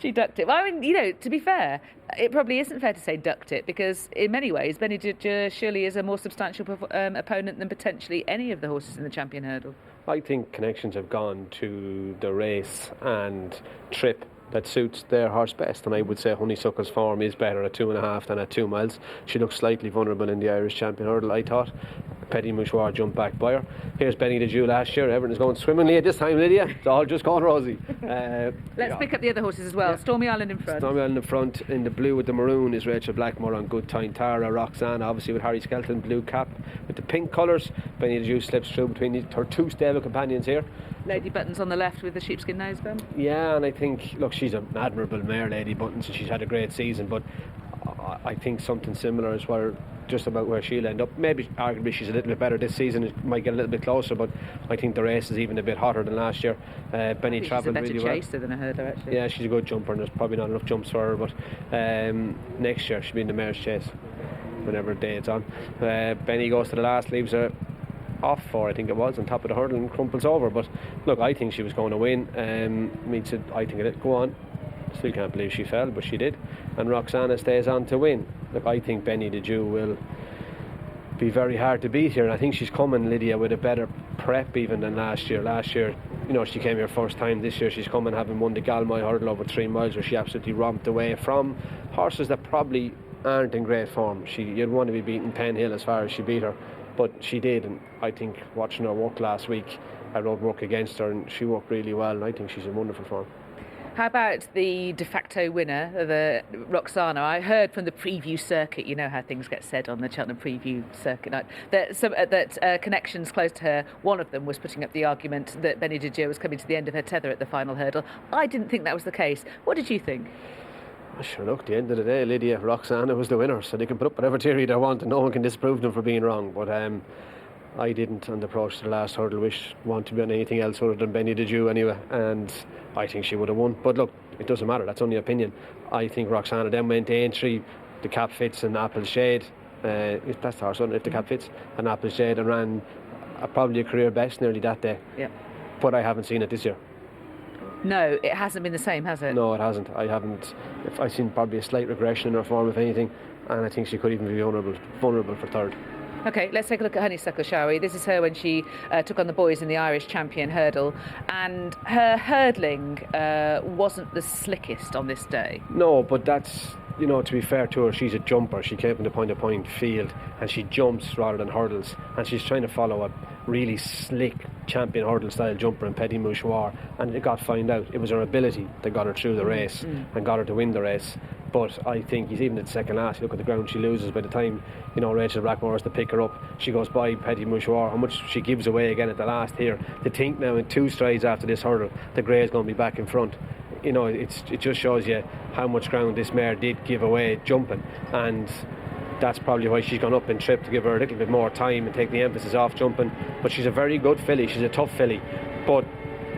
A: She ducked it. Well, I mean, to be fair, it probably isn't fair to say ducked it, because in many ways, Brenny de Dieu surely is a more substantial opponent than potentially any of the horses in the Champion Hurdle.
C: I think connections have gone to the race and trip that suits their horse best, and I would say Honeysuckle's form is better at 2.5 than at 2 miles. She looks slightly vulnerable in the Irish Champion Hurdle, I thought. Petit Mouchoir jumped back by her. Here's Benny de Dieu last year. Everything's going swimmingly at this time, Lydia. It's all just going rosy.
A: Let's pick up the other horses as well. Yeah. Stormy Island in front.
C: Stormy Island in front. In the blue with the maroon is Rachel Blackmore on Good Time. Tara, Roxanne, obviously with Harry Skelton, blue cap with the pink colours. Benny de Dieu slips through between her two stable companions here.
A: Lady Buttons on the left with the sheepskin noseband.
C: Yeah, and I think, look, she's an admirable mare, Lady Buttons, and she's had a great season, but I think something similar is just about where she'll end up. Maybe arguably she's a little bit better this season, it might get a little bit closer, but I think the race is even a bit hotter than last year. Benny travelled really well.
A: She's a better chaser than a hurdler, actually.
C: Yeah, she's a good jumper, and there's probably not enough jumps for her, but next year she'll be in the mare's chase whenever day it's on. Benny goes to the last, leaves her off 4, I think it was, on top of the hurdle and crumples over, but look, I think she was going to win. I think it go on. Still can't believe she fell, but she did, and Roxana stays on to win. Look, I think Benny de Dieu will be very hard to beat here, and I think she's coming, Lydia, with a better prep even than last year. Last year, she came here first time. This year she's coming having won the Galmoy hurdle over 3 miles, where she absolutely romped away from horses that probably aren't in great form. You'd want to be beating Penn Hill as far as she beat her, but she did, and I think watching her work last week, I rode work against her and she worked really well, and I think she's in wonderful form.
A: How about the de facto winner, the Roxana? I heard from the preview circuit, you know how things get said on the Cheltenham preview circuit night, that connections close to her, one of them was putting up the argument that Benny de Dieu was coming to the end of her tether at the final hurdle. I didn't think that was the case. What did you think?
C: Sure, look, at the end of the day, Lydia, Roxana was the winner, so they can put up whatever theory they want and no one can disprove them for being wrong, but I didn't, on the approach to the last hurdle, want to be on anything else other than Benny de Dieu anyway, and I think she would have won. But look, it doesn't matter, that's only opinion. I think Roxana then went to entry, the cap fits and Apple Shade, if that's the horse, if the cap fits, and Apple Shade, and ran probably a career best nearly that day.
A: Yeah.
C: But I haven't seen it this year.
A: No, it hasn't been the same, has it?
C: No, it hasn't. I've seen probably a slight regression in her form, if anything, and I think she could even be vulnerable for third.
A: OK, let's take a look at Honeysuckle, shall we? This is her when she took on the boys in the Irish Champion Hurdle, and her hurdling wasn't the slickest on this day.
C: No, but that's, to be fair to her, she's a jumper. She came from the point-to-point field, and she jumps rather than hurdles, and she's trying to follow a really slick Champion Hurdle style jumper in Petit Mouchoir, and it got found out. It was her ability that got her through the race and got her to win the race. But I think he's even at second last. You look at the ground she loses. By the time Rachel Blackmore has to pick her up, she goes by Petit Mouchoir. How much she gives away again at the last here. To think now in 2 strides after this hurdle, the Grey is going to be back in front. you know, it just shows you how much ground this mare did give away jumping, and that's probably why she's gone up in trip, to give her a little bit more time and take the emphasis off jumping. But she's a very good filly, she's a tough filly. But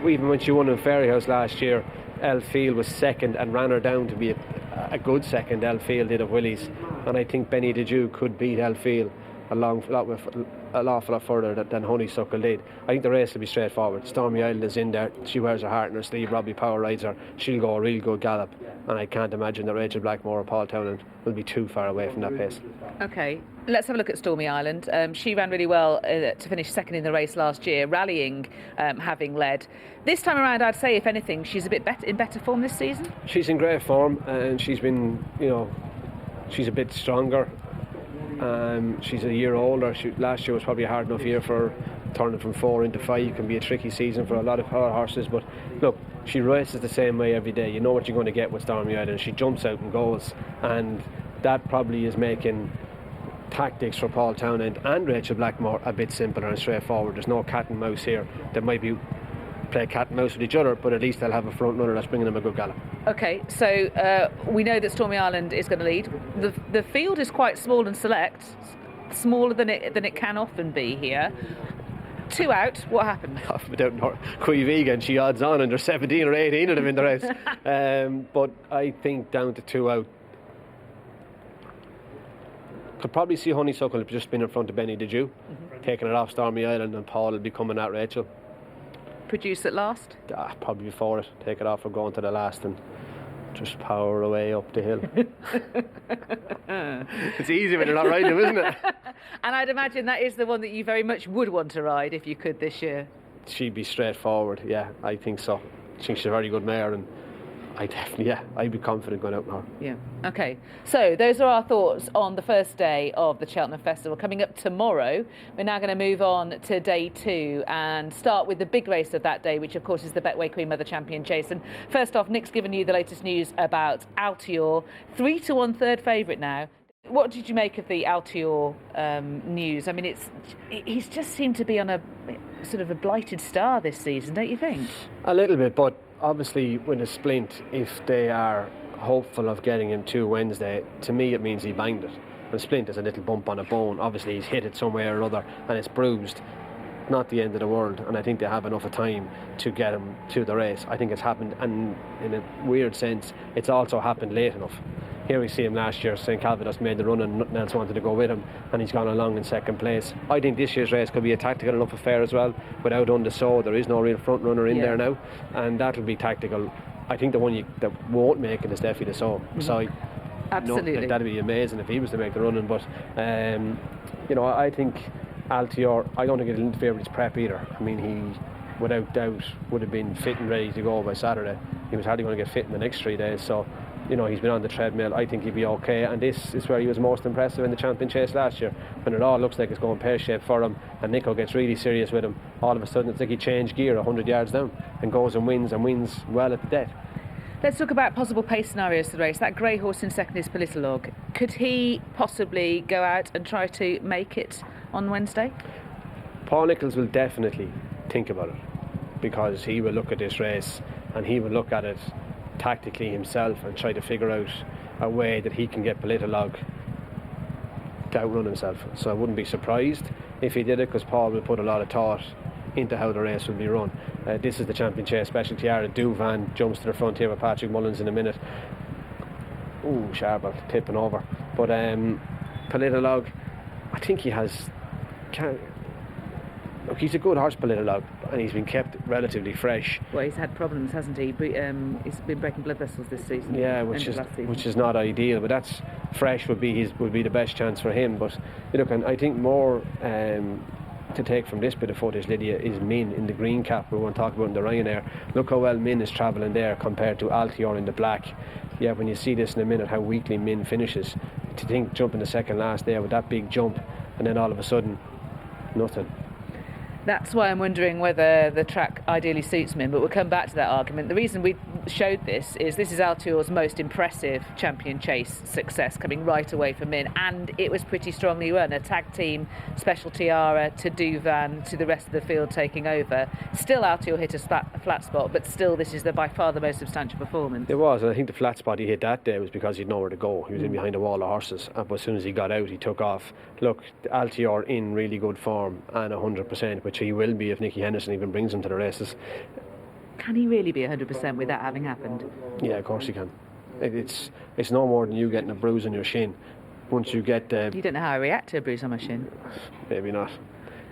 C: even when she won in Fairyhouse last year, Elfield was second and ran her down to be a good second. Elfield did of Willie's, and I think Benny the Jew could beat Elfield an awful lot further than Honeysuckle did. I think the race will be straightforward. Stormy Island is in there, she wears her heart in her sleeve, Robbie Power rides her, she'll go a real good gallop, and I can't imagine that Rachel Blackmore or Paul Townend will be too far away from that pace.
A: Okay, let's have a look at Stormy Island. She ran really well to finish second in the race last year, rallying, having led. This time around, I'd say, if anything, she's a bit in better form this season.
C: She's in great form, and she's been, you know, she's a bit stronger. She's a year older. Last year was probably a hard enough year for her. Turning from 4 into 5 can be a tricky season for a lot of horses, but look, she races the same way every day. You know what you're going to get with Stormy Island. She jumps out and goes, and that probably is making tactics for Paul Townend and Rachel Blackmore a bit simpler and straightforward. There's no cat and mouse here. They might be play cat and mouse with each other, but at least they'll have a front runner that's bringing them a good gallop.
A: Okay, so we know that Stormy Island is going to lead. The field is quite small and select, smaller than it can often be here. 2 out, what happened?
C: Without Queen Vegan, she odds on, and there's 17 or 18 of them in the race. But I think down to 2 out. Could probably see Honeysuckle have just been in front of Benny the Jew, taking it off Stormy Island, and Paul will be coming at Rachel.
A: Produce at last?
C: Probably before it. Take it off or going to the last and just power away up the hill. It's easy when you're not riding them, isn't it?
A: And I'd imagine that is the one that you very much would want to ride if you could this year.
C: She'd be straightforward, yeah, I think so. I think she's a very good mare, and I'd be confident going out on her.
A: Yeah. Okay. So those are our thoughts on the first day of the Cheltenham Festival. Coming up tomorrow, we're now going to move on to day 2 and start with the big race of that day, which of course is the Betway Queen Mother Champion Chase. And first off, Nick's given you the latest news about Altior, 3-1 third favourite now. What did you make of the Altior news? I mean, he's just seemed to be on a sort of a blighted star this season, don't you think? A
C: little bit, but obviously with a splint, if they are hopeful of getting him to Wednesday, to me it means he banged it. And splint is a little bump on a bone. Obviously he's hit it somewhere or other and it's bruised. Not the end of the world, and I think they have enough of time to get him to the race. I think it's happened, and in a weird sense, it's also happened late enough. Here we see him last year, St Calvados made the run and nothing else wanted to go with him, and he's gone along in second place. I think this year's race could be a tactical enough affair as well. Without Undersow, there is no real front runner in there now, and that will be tactical. I think the one that won't make it is definitely the Sow. So
A: absolutely,
C: that'd be amazing if he was to make the running. But I think Altior, I don't think it'll interfere with his prep either. I mean, he without doubt would have been fit and ready to go by Saturday. He was hardly going to get fit in the next 3 days, so he's been on the treadmill. I think he'd be okay, and this is where he was most impressive in the champion chase last year, when it all looks like it's going pear-shaped for him and Nico gets really serious with him. All of a sudden it's like he changed gear 100 yards down and goes and wins well at the death.
A: Let's talk about possible pace scenarios for the race. That grey horse in second is Politolog. Could he possibly go out and try to make it on Wednesday?
C: Paul Nicholls will definitely think about it, because he will look at this race and he will look at it tactically himself and try to figure out a way that he can get Politolog to outrun himself. So I wouldn't be surprised if he did it, because Paul will put a lot of thought into how the race will be run. This is the champion chase special. Tiara Duvan jumps to the front here with Patrick Mullins in a minute. Ooh, Sharble tipping over. But Politolog, I think he has... Look, he's a good horse, Politolog, and he's been kept relatively fresh.
A: Well, he's had problems, hasn't he? He's been breaking blood vessels this season.
C: Yeah, which is not ideal. But that's fresh would be the best chance for him. But look, and I think more to take from this bit of footage, Lydia, is Min in the green cap. We want to talk about in the Ryanair. Look how well Min is travelling there compared to Altior in the black. Yeah, when you see this in a minute, how weakly Min finishes. To think jumping the second last there with that big jump, and then all of a sudden, nothing.
A: That's why I'm wondering whether the track ideally suits Min, but we'll come back to that argument. The reason showed this is Altior's most impressive champion chase success, coming right away from in, and it was pretty strongly run. A tag team, Special Tiara to Duvan to the rest of the field taking over. Still Altior hit a flat spot, but still this is by far the most substantial performance.
C: It was, and I think the flat spot he hit that day was because he'd nowhere to go. He was in behind a wall of horses, but as soon as he got out he took off. Look, Altior in really good form and 100%, which he will be if Nicky Henderson even brings him to the races.
A: Can he really be 100% with that having happened?
C: Yeah, of course he can. It's no more than you getting a bruise on your shin. Once you get the...
A: You don't know how I react to a bruise on my shin.
C: Maybe not.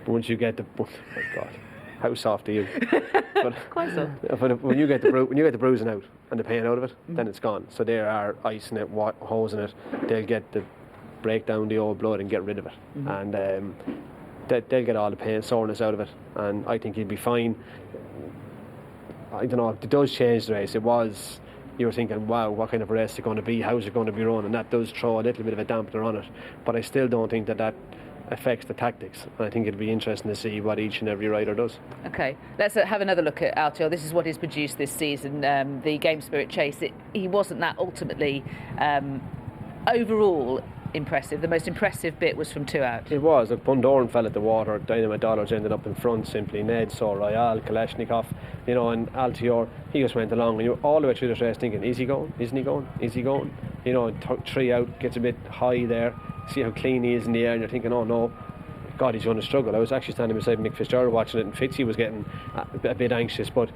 C: But once you get the... Oh my God, how soft are you? But,
A: Quite soft.
C: But when you get the bruising out and the pain out of it, then it's gone. So they are icing it, hosing it. They'll break down the old blood and get rid of it. And they'll get all the pain, soreness out of it. And I think he'll be fine. I don't know, it does change the race. It was, you were thinking, wow, what kind of a race is it going to be? How's it going to be run? And that does throw a little bit of a dampener on it. But I still don't think that affects the tactics. And I think it'll be interesting to see what each and every rider does.
A: Okay, let's have another look at Altior. This is what he's produced this season, the Game Spirit Chase. He wasn't that ultimately overall impressive. The most impressive bit was from 2 out.
C: It was. Look, Bundoran fell at the water. Dynamite Dollars ended up in front simply. Ned saw Royale, Kalashnikov, and Altior. He just went along. And you were all the way through this race thinking, is he going? Isn't he going? Is he going? 3 out, gets a bit high there. See how clean he is in the air, and you're thinking, oh no, God, he's going to struggle. I was actually standing beside Mick Fitzgerald watching it, and Fitzy was getting a bit anxious. But,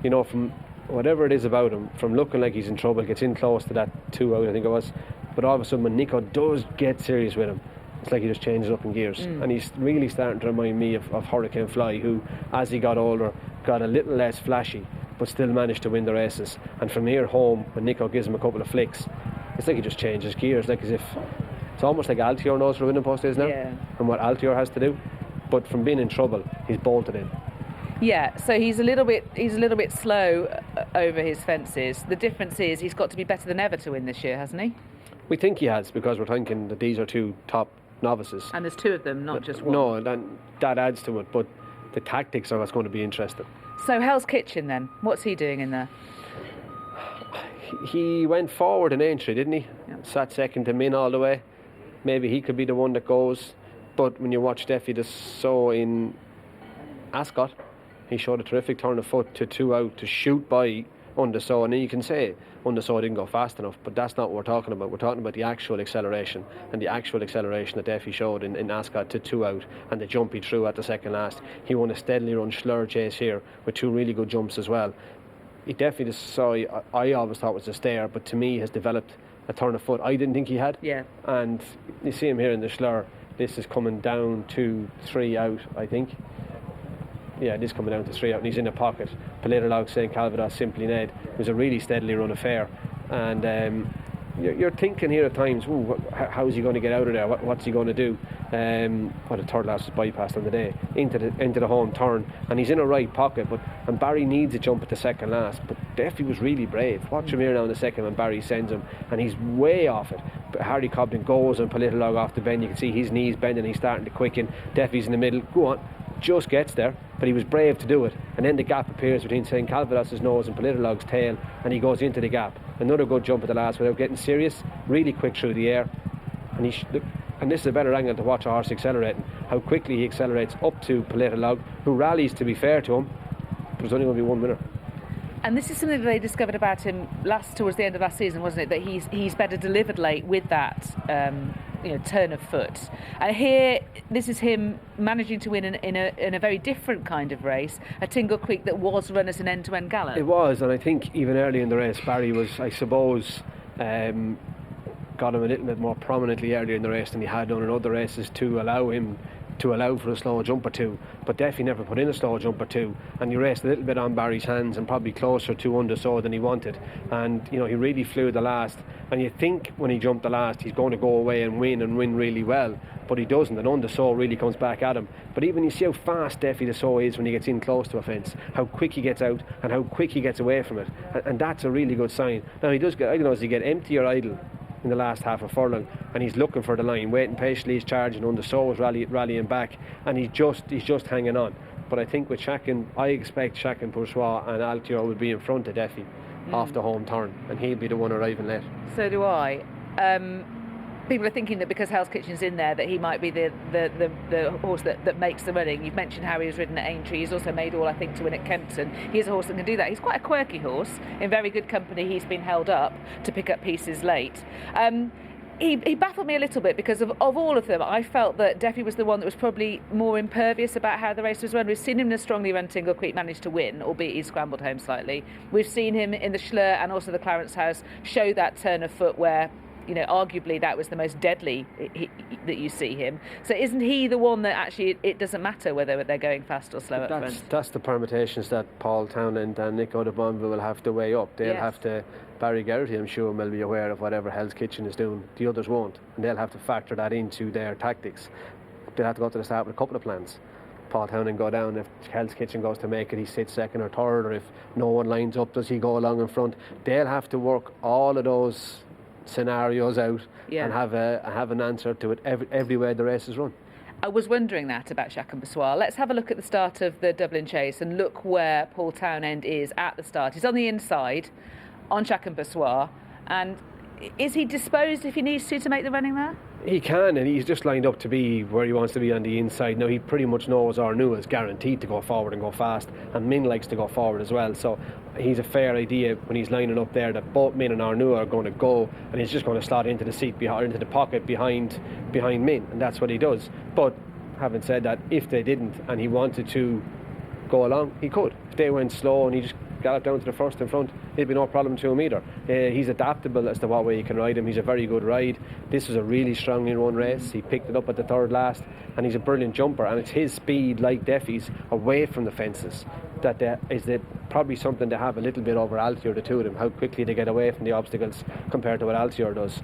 C: from whatever it is about him, from looking like he's in trouble, gets in close to that 2 out, I think it was. But all of a sudden, when Nico does get serious with him, it's like he just changes up in gears. And he's really starting to remind me of Hurricane Fly, who, as he got older, got a little less flashy, but still managed to win the races. And from here home, when Nico gives him a couple of flicks, it's like he just changes gears, like as if it's almost like Altior knows where winning post is now, and what Altior has to do. But from being in trouble, he's bolted in.
A: Yeah, so he's a little bit slow over his fences. The difference is he's got to be better than ever to win this year, hasn't he?
C: We think he has, because we're thinking that these are 2 top novices.
A: And there's 2 of them, not just one.
C: No, that adds to it, but the tactics are what's going to be interesting.
A: So Hell's Kitchen then, what's he doing in there?
C: He went forward in entry, didn't he?
A: Yep.
C: Sat second to Min all the way. Maybe he could be the one that goes. But when you watch Steffi Dessau in Ascot, he showed a terrific turn of foot to 2 out to shoot by Undesau. And you can say Undesau didn't go fast enough, but that's not what we're talking about. We're talking about the actual acceleration, and the actual acceleration that Duffy showed in Ascot to 2 out, and the jump he threw at the second last. He won a steadily run slur chase here with 2 really good jumps as well. He definitely just saw, I always thought was a stayer, but to me has developed a turn of foot I didn't think he had.
A: Yeah.
C: And you see him here in the slur. This is coming down to 3 out, I think. Yeah, it is coming down to 3 out, and he's in the pocket. Politolog saying Calvados, Simply Ned. It was a really steadily run affair. And you're thinking here at times, how's he going to get out of there? What's he going to do? The third last was bypassed on the day into the home turn, and he's in a right pocket. And Barry needs a jump at the second last. But Duffy was really brave. Watch him here now in the second when Barry sends him, and he's way off it. But Harry Cobden goes and Politolog off the bend. You can see his knees bending. He's starting to quicken. Duffy's in the middle. Go on. Just gets there, but he was brave to do it, and then the gap appears between St. Calvados's nose and Politolog's tail, and he goes into the gap. Another good jump at the last without getting serious, really quick through the air, and this is a better angle to watch a horse accelerating, how quickly he accelerates up to Politolog, who rallies, to be fair to him. There's only going to be one winner.
A: And this is something that they discovered about him towards the end of last season, wasn't it? That he's better delivered late with that turn of foot. And here, this is him managing to win in a very different kind of race, a Tingle Creek that was run as an end-to-end gallop.
C: It was, and I think even early in the race, Barry was, I suppose, got him a little bit more prominently earlier in the race than he had done in other races to allow for a slow jump or 2, but Duffy never put in a slow jump or 2, and he raced a little bit on Barry's hands and probably closer to Undesau than he wanted, and he really flew the last, and you think when he jumped the last he's going to go away and win really well, but he doesn't, and Undesau really comes back at him. But even you see how fast Duffy Dessau is when he gets in close to a fence, how quick he gets out and how quick he gets away from it, and that's a really good sign. Now he does get, I don't know, does he get empty or idle in the last half a furlong, and he's looking for the line, waiting patiently, he's charging under, so is rallying back, and he's just hanging on. But I think with Shakin, I expect Shakin, Bourgeois and Altior will be in front of Duffy. off the home turn, and he'll be the one arriving late.
A: So do I. People are thinking that because Hell's Kitchen's in there that he might be the horse that makes the running. You've mentioned how he was ridden at Aintree. He's also made all, I think, to win at Kempton. He's a horse that can do that. He's quite a quirky horse. In very good company, he's been held up to pick up pieces late. He baffled me a little bit because of all of them, I felt that Deffy was the one that was probably more impervious about how the race was run. We've seen him in a strongly run Tingle Creek manage to win, albeit he scrambled home slightly. We've seen him in the Schlur and also the Clarence House show that turn of foot where, arguably that was the most deadly that you see him. So isn't he the one that actually it doesn't matter whether they're going fast or slow up front?
C: That's the permutations that Paul Townend and Nico de Bonville will have to weigh up. They'll have to. Barry Geraghty, I'm sure, will be aware of whatever Hell's Kitchen is doing. The others won't, and they'll have to factor that into their tactics. They'll have to go to the start with a couple of plans. Paul Townend go down. If Hell's Kitchen goes to make it, he sits second or third, or if no one lines up, does he go along in front? They'll have to work all of those scenarios out and have an answer to it every way the race is run.
A: I was wondering that about Chacun Pessoir. Let's have a look at the start of the Dublin Chase and look where Paul Townend is at the start. He's on the inside on Chacun Pessoir, and is he disposed if he needs to make the running there?
C: He can, and he's just lined up to be where he wants to be on the inside. Now, he pretty much knows Arnua is guaranteed to go forward and go fast, and Min likes to go forward as well, so he's a fair idea when he's lining up there that both Min and Arnua are going to go, and he's just going to slot into the seat behind, into the pocket behind Min, and that's what he does. But having said that, if they didn't and he wanted to go along, he could. If they went slow and he just galloped down to the first in front, it'd be no problem to him either. He's adaptable as to what way you can ride him. He's a very good ride. This was a really strongly run race. He picked it up at the third last, and he's a brilliant jumper, and it's his speed, like Deffy's, away from the fences that is probably something to have a little bit over Altior, the two of them, how quickly they get away from the obstacles compared to what Altior does.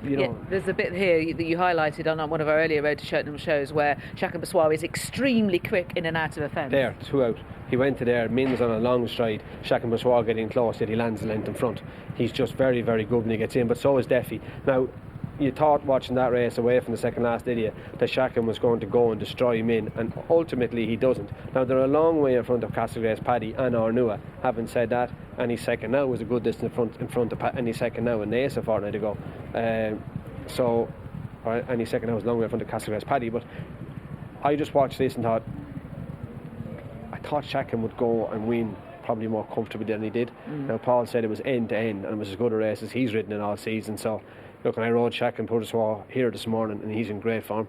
A: There's a bit here that you highlighted on one of our earlier Road to Cheltenham shows where Chacun Pessoir is extremely quick in and out of a fence.
C: There, two out. He went to there, Min's on a long stride, Chacun Pessoir getting close, yet he lands a length in front. He's just very, very good when he gets in, but so is Deffy. Now, you thought watching that race away from the second last, did you, that Chacun was going to go and destroy Min, and ultimately he doesn't. Now, they're a long way in front of Castlegrace Paddy and Arnua. Having said that, and he's second now was a good distance in front of Paddy, and he's second now in Naas a fortnight ago. And he's second now was a long way in front of Castlegrace Paddy, but I just watched this and thought Chacun would go and win probably more comfortably than he did. Now, Paul said it was end to end and it was as good a race as he's ridden in all season, so look, and I rode Chacun Pessoir here this morning and he's in great form.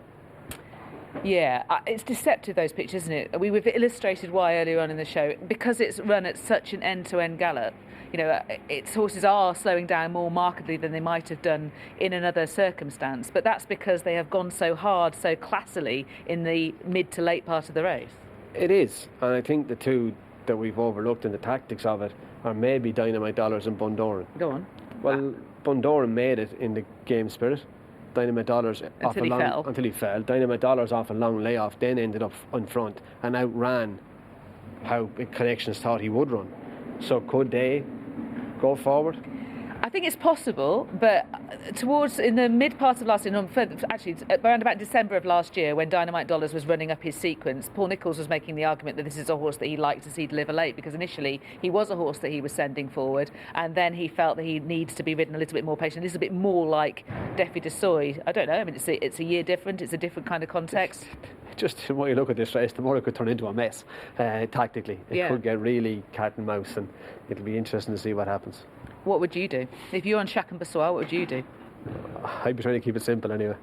A: Yeah, it's deceptive, those pictures, isn't it? We've illustrated why earlier on in the show, because it's run at such an end-to-end gallop. Its horses are slowing down more markedly than they might have done in another circumstance, but that's because they have gone so hard, so classily in the mid to late part of the race. It
C: is, and I think the two that we've overlooked in the tactics of it are maybe Dynamite Dollars and Bundoran.
A: Go on.
C: Well, Bundoran made it in the game spirit. Dynamite Dollars until he fell. Dynamite Dollars off a long layoff, then ended up in front and outran how Connections thought he would run. So could they go forward?
A: I think it's possible, but in the mid part of last year, actually around about December of last year, when Dynamite Dollars was running up his sequence, Paul Nicholls was making the argument that this is a horse that he'd like to see deliver late, because initially he was a horse that he was sending forward, and then he felt that he needs to be ridden a little bit more patient, a little bit more like Deffy de Soy. I don't know, I mean, it's a year different, it's a different kind of context.
C: Just the more you look at this race, the more it could turn into a mess tactically. It could get really cat and mouse, and it'll be interesting to see what happens.
A: What would you do? If you're on Chacun Pessoir, what would you do?
C: I'd be trying to keep it simple anyway.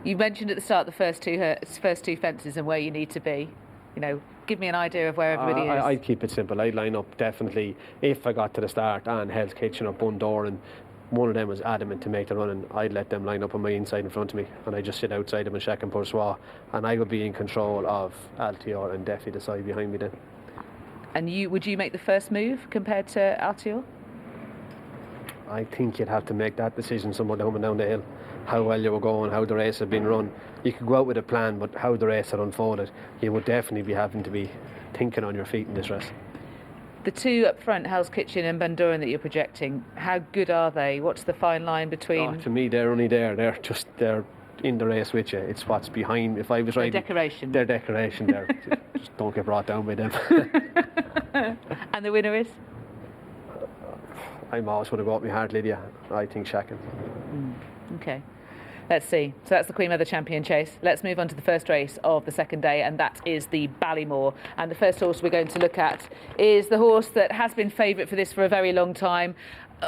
A: You mentioned at the start the first two fences and where you need to be. Give me an idea of where everybody is.
C: I'd keep it simple. I'd line up definitely, if I got to the start, and Hell's Kitchen or Bundoran, one of them was adamant to make the run, and I'd let them line up on my inside in front of me, and I'd just sit outside them in Chacun Pessoir, and I would be in control of Altior and Deffy the side behind me then.
A: And would you make the first move compared to Altior?
C: I think you'd have to make that decision somewhere down the hill, how well you were going, how the race had been run. You could go out with a plan, but how the race had unfolded, you would definitely be having to be thinking on your feet in this race.
A: The two up front, Hell's Kitchen and Bundoran, that you're projecting, how good are they? What's the fine line between?
C: To me, they're only there. They're in the race with you. It's what's behind. If I was riding,
A: decoration.
C: They're decoration. Just don't get brought down by them.
A: And the winner is?
C: I'm always going to go up my heart, Lydia. I think Shacken.
A: Okay. Let's see. So that's the Queen Mother Champion Chase. Let's move on to the first race of the second day, and that is the Ballymore. And the first horse we're going to look at is the horse that has been favourite for this for a very long time.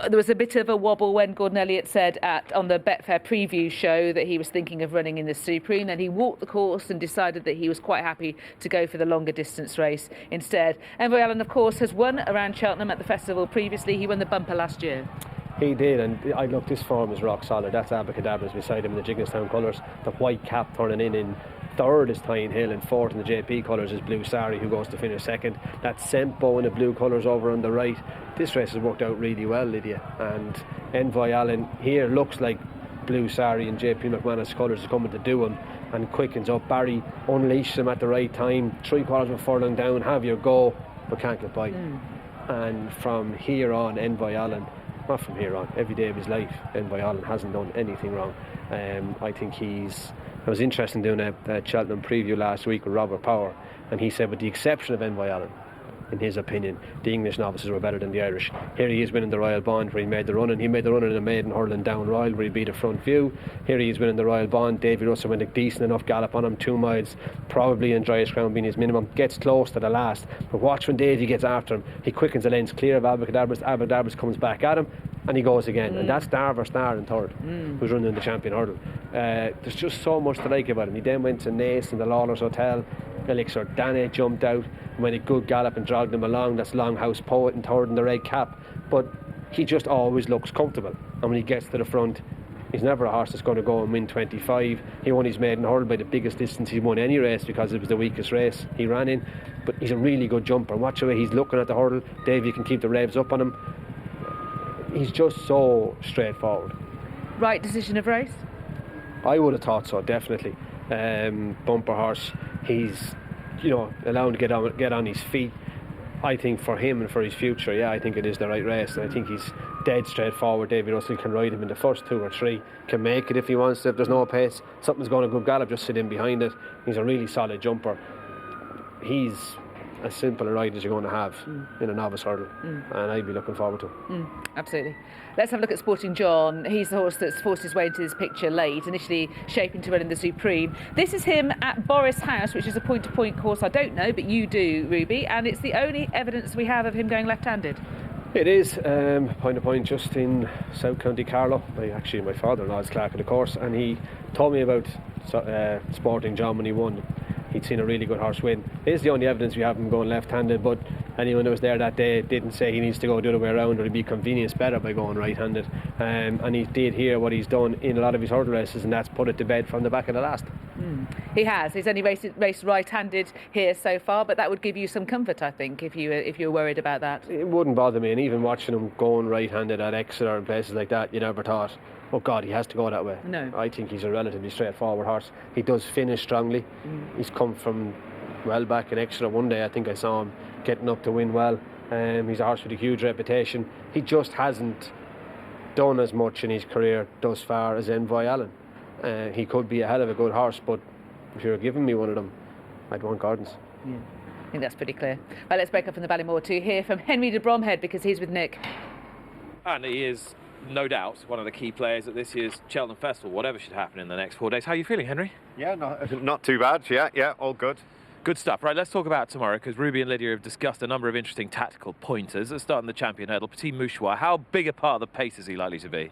A: There was a bit of a wobble when Gordon Elliott said on the Betfair preview show that he was thinking of running in the Supreme. Then he walked the course and decided that he was quite happy to go for the longer distance race instead. Envoy Allen, of course, has won around Cheltenham at the festival previously. He won the bumper last year.
C: He did, and I look, this form is rock solid. That's Abracadabras beside him in the Jigginstown colours. The white cap turning in third is Tyne Hill, and fourth in the JP colours is Blue Sari, who goes to finish second. That's Sempo in the blue colours over on the right. This race has worked out really well, Lydia, and Envoy Allen here looks like Blue Sari and JP McManus colours is coming to do him and quickens up. Barry unleashes him at the right time, 3/4 of a furlong down, have your go, but can't get by. And from here on, Envoy Allen, not from here on, every day of his life, Envoy Allen hasn't done anything wrong. I think I was interested in doing a Cheltenham preview last week with Robert Power, and he said with the exception of Envoy Allen, in his opinion, the English novices were better than the Irish. Here he is winning the Royal Bond where he made the run, and he made the run in a maiden hurling down Royal where he beat a front view. Here he is winning the Royal Bond. Davy Russell went a decent enough gallop on him, 2 miles, probably in driest ground being his minimum, gets close to the last, but watch when Davy gets after him, he quickens the lens clear of Abracadabras comes back at him and he goes again, and that's Darver Star in third, who's running the champion hurdle. There's just so much to like about him. He then went to Naas in the Lawlers Hotel. Elixir Dane jumped out and went a good gallop and dragged him along. That's Longhouse Poet in third in the red cap, but he just always looks comfortable, and when he gets to the front, he's never a horse that's going to go and win 25. He won his maiden hurdle by the biggest distance he's won any race because it was the weakest race he ran in, but he's a really good jumper. Watch the way he's looking at the hurdle. Davey can keep the revs up on him. He's just so straightforward. Right decision of race? I would have thought so, definitely. Bumper horse, he's allowed to get on his feet. I think for him and for his future, I think it is the right race. I think he's dead straightforward. David Russell can ride him in the first 2 or 3, can make it if he wants to. If there's no pace, something's going a good gallop, just sit in behind it. He's a really solid jumper. He's as simple a ride as you're going to have in a novice hurdle, and I'd be looking forward to it.
A: Absolutely. Let's have a look at Sporting John. He's the horse that's forced his way into this picture late, initially shaping to run in the Supreme. This is him at Boris House, which is a point-to-point course I don't know, but you do, Ruby, and it's the only evidence we have of him going left-handed.
C: It is point-to-point just in South County Carlow. My father-in-law is clerk of the course, and he told me about Sporting John when he won. He'd seen a really good horse win. It is the only evidence we have him going left-handed, but anyone who was there that day didn't say he needs to go the other way around or he'd be convenienced better by going right-handed. And he did here what he's done in a lot of his hurdle races, and that's put it to bed from the back of the last. He has. He's only raced right-handed here so far, but that would give you some comfort, I think, if you were worried about that. It wouldn't bother me, and even watching him going right-handed at Exeter and places like that, you never thought, oh God, he has to go that way. No. I think he's a relatively straightforward horse. He does finish strongly. He's come from well back in Exeter one day. I think I saw him getting up to win well. He's a horse with a huge reputation. He just hasn't done as much in his career thus far as Envoy Allen. He could be a hell of a good horse, but if you're giving me one of them, I'd want Gardens. Yeah, I think that's pretty clear. Right, let's break up from the Ballymore to hear from Henry de Bromhead, because he's with Nick.
B: And he is no doubt one of the key players at this year's Cheltenham Festival, whatever should happen in the next 4 days. How are you feeling, Henry?
F: Yeah, not too bad. Yeah, all good.
B: Good stuff. Right, let's talk about tomorrow, because Ruby and Lydia have discussed a number of interesting tactical pointers. Let's start in the champion hurdle. Petit Mouchoir, how big a part of the pace is he likely to be?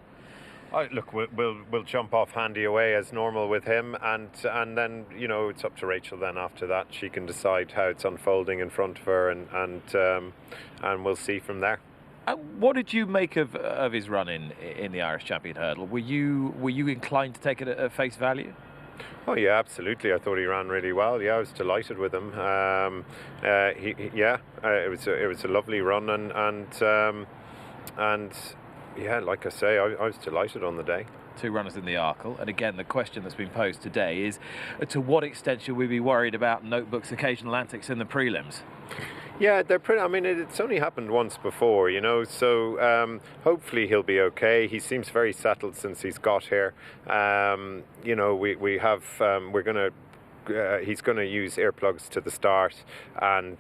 F: Look, we'll jump off handy away as normal with him, and then it's up to Rachel. Then after that, she can decide how it's unfolding in front of her, and we'll see from there.
B: What did you make of his run in the Irish champion hurdle? Were you inclined to take it at face value?
F: Oh yeah, absolutely. I thought he ran really well. Yeah, I was delighted with him. It was a lovely run, and yeah, like I say, I was delighted on the day.
B: 2 runners in the Arkle, and again, the question that's been posed today is, to what extent should we be worried about Notebook's occasional antics in the prelims?
F: Yeah, they're pretty. I mean, it's only happened once before, so hopefully he'll be okay. He seems very settled since he's got here. We're going to he's going to use earplugs to the start, and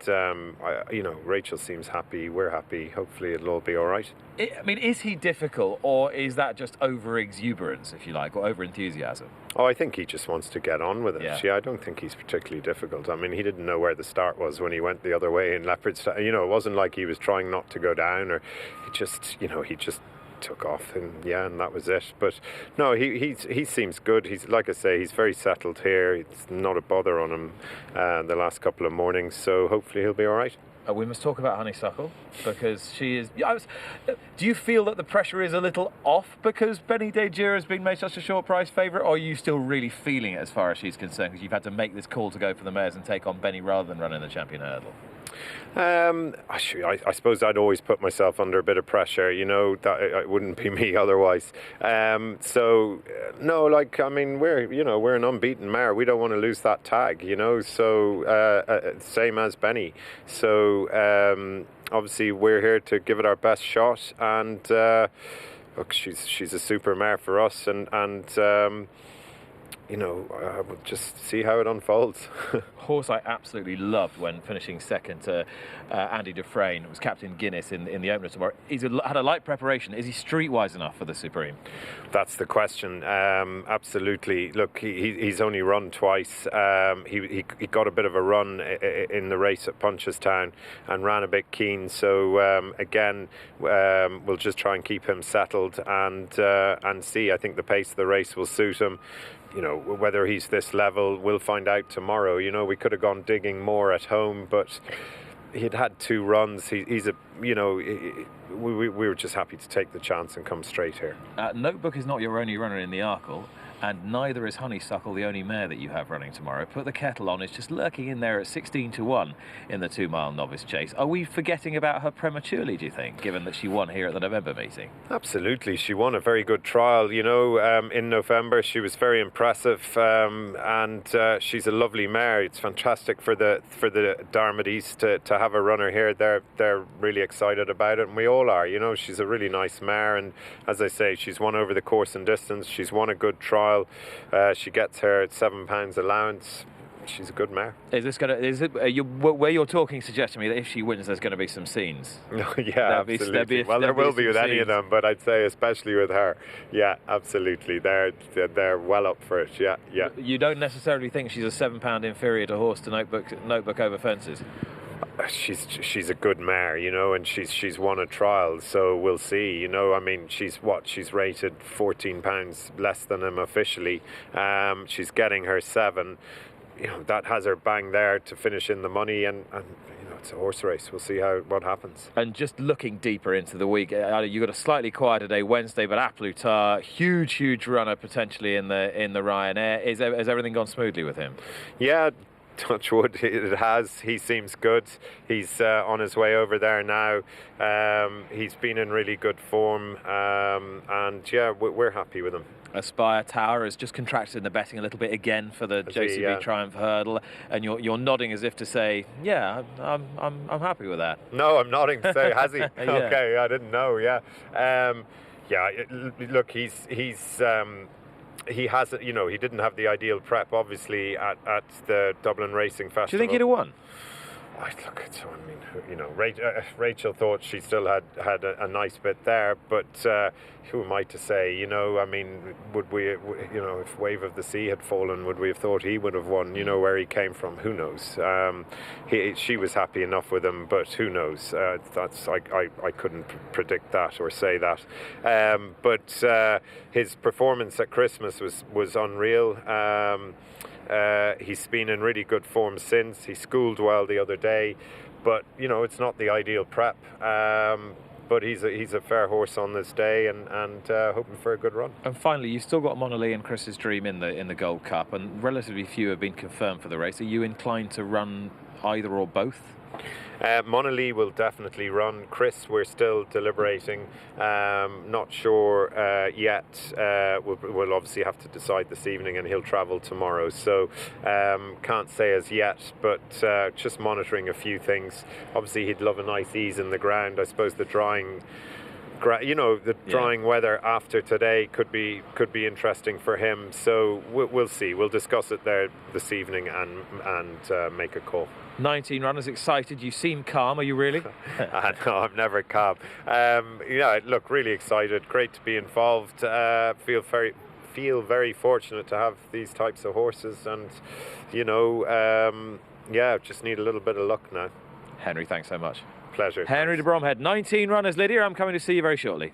F: Rachel seems happy. We're happy. Hopefully, it'll all be all right.
B: I mean, is he difficult, or is that just over-exuberance, if you like, or over-enthusiasm?
F: Oh, I think he just wants to get on with it.
B: Yeah.
F: I don't think he's particularly difficult. I mean, he didn't know where the start was when he went the other way in Leopard's. It wasn't like he was trying not to go down, or he just took off, and that was it. But no, he seems good. He's, like I say, he's very settled here. It's not a bother on him the last couple of mornings, so hopefully he'll be all right.
B: We must talk about Honeysuckle, because she is... do you feel that the pressure is a little off because Benny De Jure has been made such a short price favourite, or are you still really feeling it as far as she's concerned, because you've had to make this call to go for the mares and take on Benny rather than running the Champion Hurdle?
F: I suppose I'd always put myself under a bit of pressure, that it wouldn't be me otherwise. No, we're an unbeaten mare. We don't want to lose that tag, so same as Benny. So obviously we're here to give it our best shot, and look, she's a super mare for us, and we'll just see how it unfolds.
B: Horse I absolutely loved when finishing second to Andy Dufresne. It was Captain Guinness in the opener tomorrow. He's had a light preparation. Is he streetwise enough for the Supreme?
F: That's the question. Absolutely. Look, he's only run twice. He got a bit of a run in the race at Punchestown and ran a bit keen. So again, we'll just try and keep him settled and see. I think the pace of the race will suit him. Whether he's this level, we'll find out tomorrow. We could have gone digging more at home, but he'd had 2 runs. We were just happy to take the chance and come straight here.
B: Notebook is not your only runner in the Arkle, and neither is Honeysuckle the only mare that you have running tomorrow. Put the Kettle On is just lurking in there at 16-1 in the 2-mile novice chase. Are we forgetting about her prematurely, do you think, given that she won here at the November meeting?
F: Absolutely. She won a very good trial, in November. She was very impressive, and she's a lovely mare. It's fantastic for the Darmodies to have a runner here. They're really excited about it, and we all are. She's a really nice mare, and as I say, she's won over the course and distance. She's won a good trial. She gets her £7 allowance. She's a good mare. Where you're talking suggests to me that if she wins, there's going to be some scenes. Absolutely. There will be with any of them, but I'd say especially with her. Yeah, absolutely. They're well up for it. Yeah.
B: You don't necessarily think she's a £7 inferior to horse to Notebook over fences?
F: She's a good mare, and she's won a trial, so we'll see. She's rated £14 less than him officially. She's getting her 7. That has her bang there to finish in the money, and it's a horse race. We'll see what happens.
B: And just looking deeper into the week, you got a slightly quieter day Wednesday, but A Plus Tard, huge runner potentially in the Ryanair. Has everything gone smoothly with him?
F: Yeah. Touch wood, it has. He seems good. He's on his way over there now. He's been in really good form, and we're happy with him.
B: Aspire Tower has just contracted in the betting a little bit again for the JCB Triumph Hurdle, and you're nodding as if to say, "Yeah, I'm happy with that."
F: No, I'm nodding to say, has he? Okay, I didn't know. Yeah, look, he hasn't, he didn't have the ideal prep, obviously, at the Dublin Racing Festival.
B: Do you think he'd have won?
F: Rachel thought she still had a nice bit there, but who am I to say? Would we, if Wave of the Sea had fallen, would we have thought he would have won? Where he came from, who knows? She was happy enough with him, but who knows? I couldn't predict that or say that. But his performance at Christmas was unreal. He's been in really good form since. He schooled well the other day, but it's not the ideal prep. But he's a fair horse on this day, and hoping for a good run.
B: And finally, you've still got Monolith and Chris's Dream in the Gold Cup, and relatively few have been confirmed for the race. Are you inclined to run either or both?
F: Monolith will definitely run. Chris, we're still deliberating. Not sure yet. We'll obviously have to decide this evening, and he'll travel tomorrow. So can't say as yet, but just monitoring a few things. Obviously, he'd love a nice ease in the ground. I suppose the drying the drying weather after today could be interesting for him. So we'll see. We'll discuss it there this evening and make a call.
B: 19 runners excited. You seem calm. Are you really?
F: No, I'm never calm. Look, really excited. Great to be involved. Feel very fortunate to have these types of horses, and just need a little bit of luck now.
B: Henry, thanks so much.
F: Pleasure.
B: Henry de Bromhead, 19 runners. Lydia, I'm coming to see you very shortly.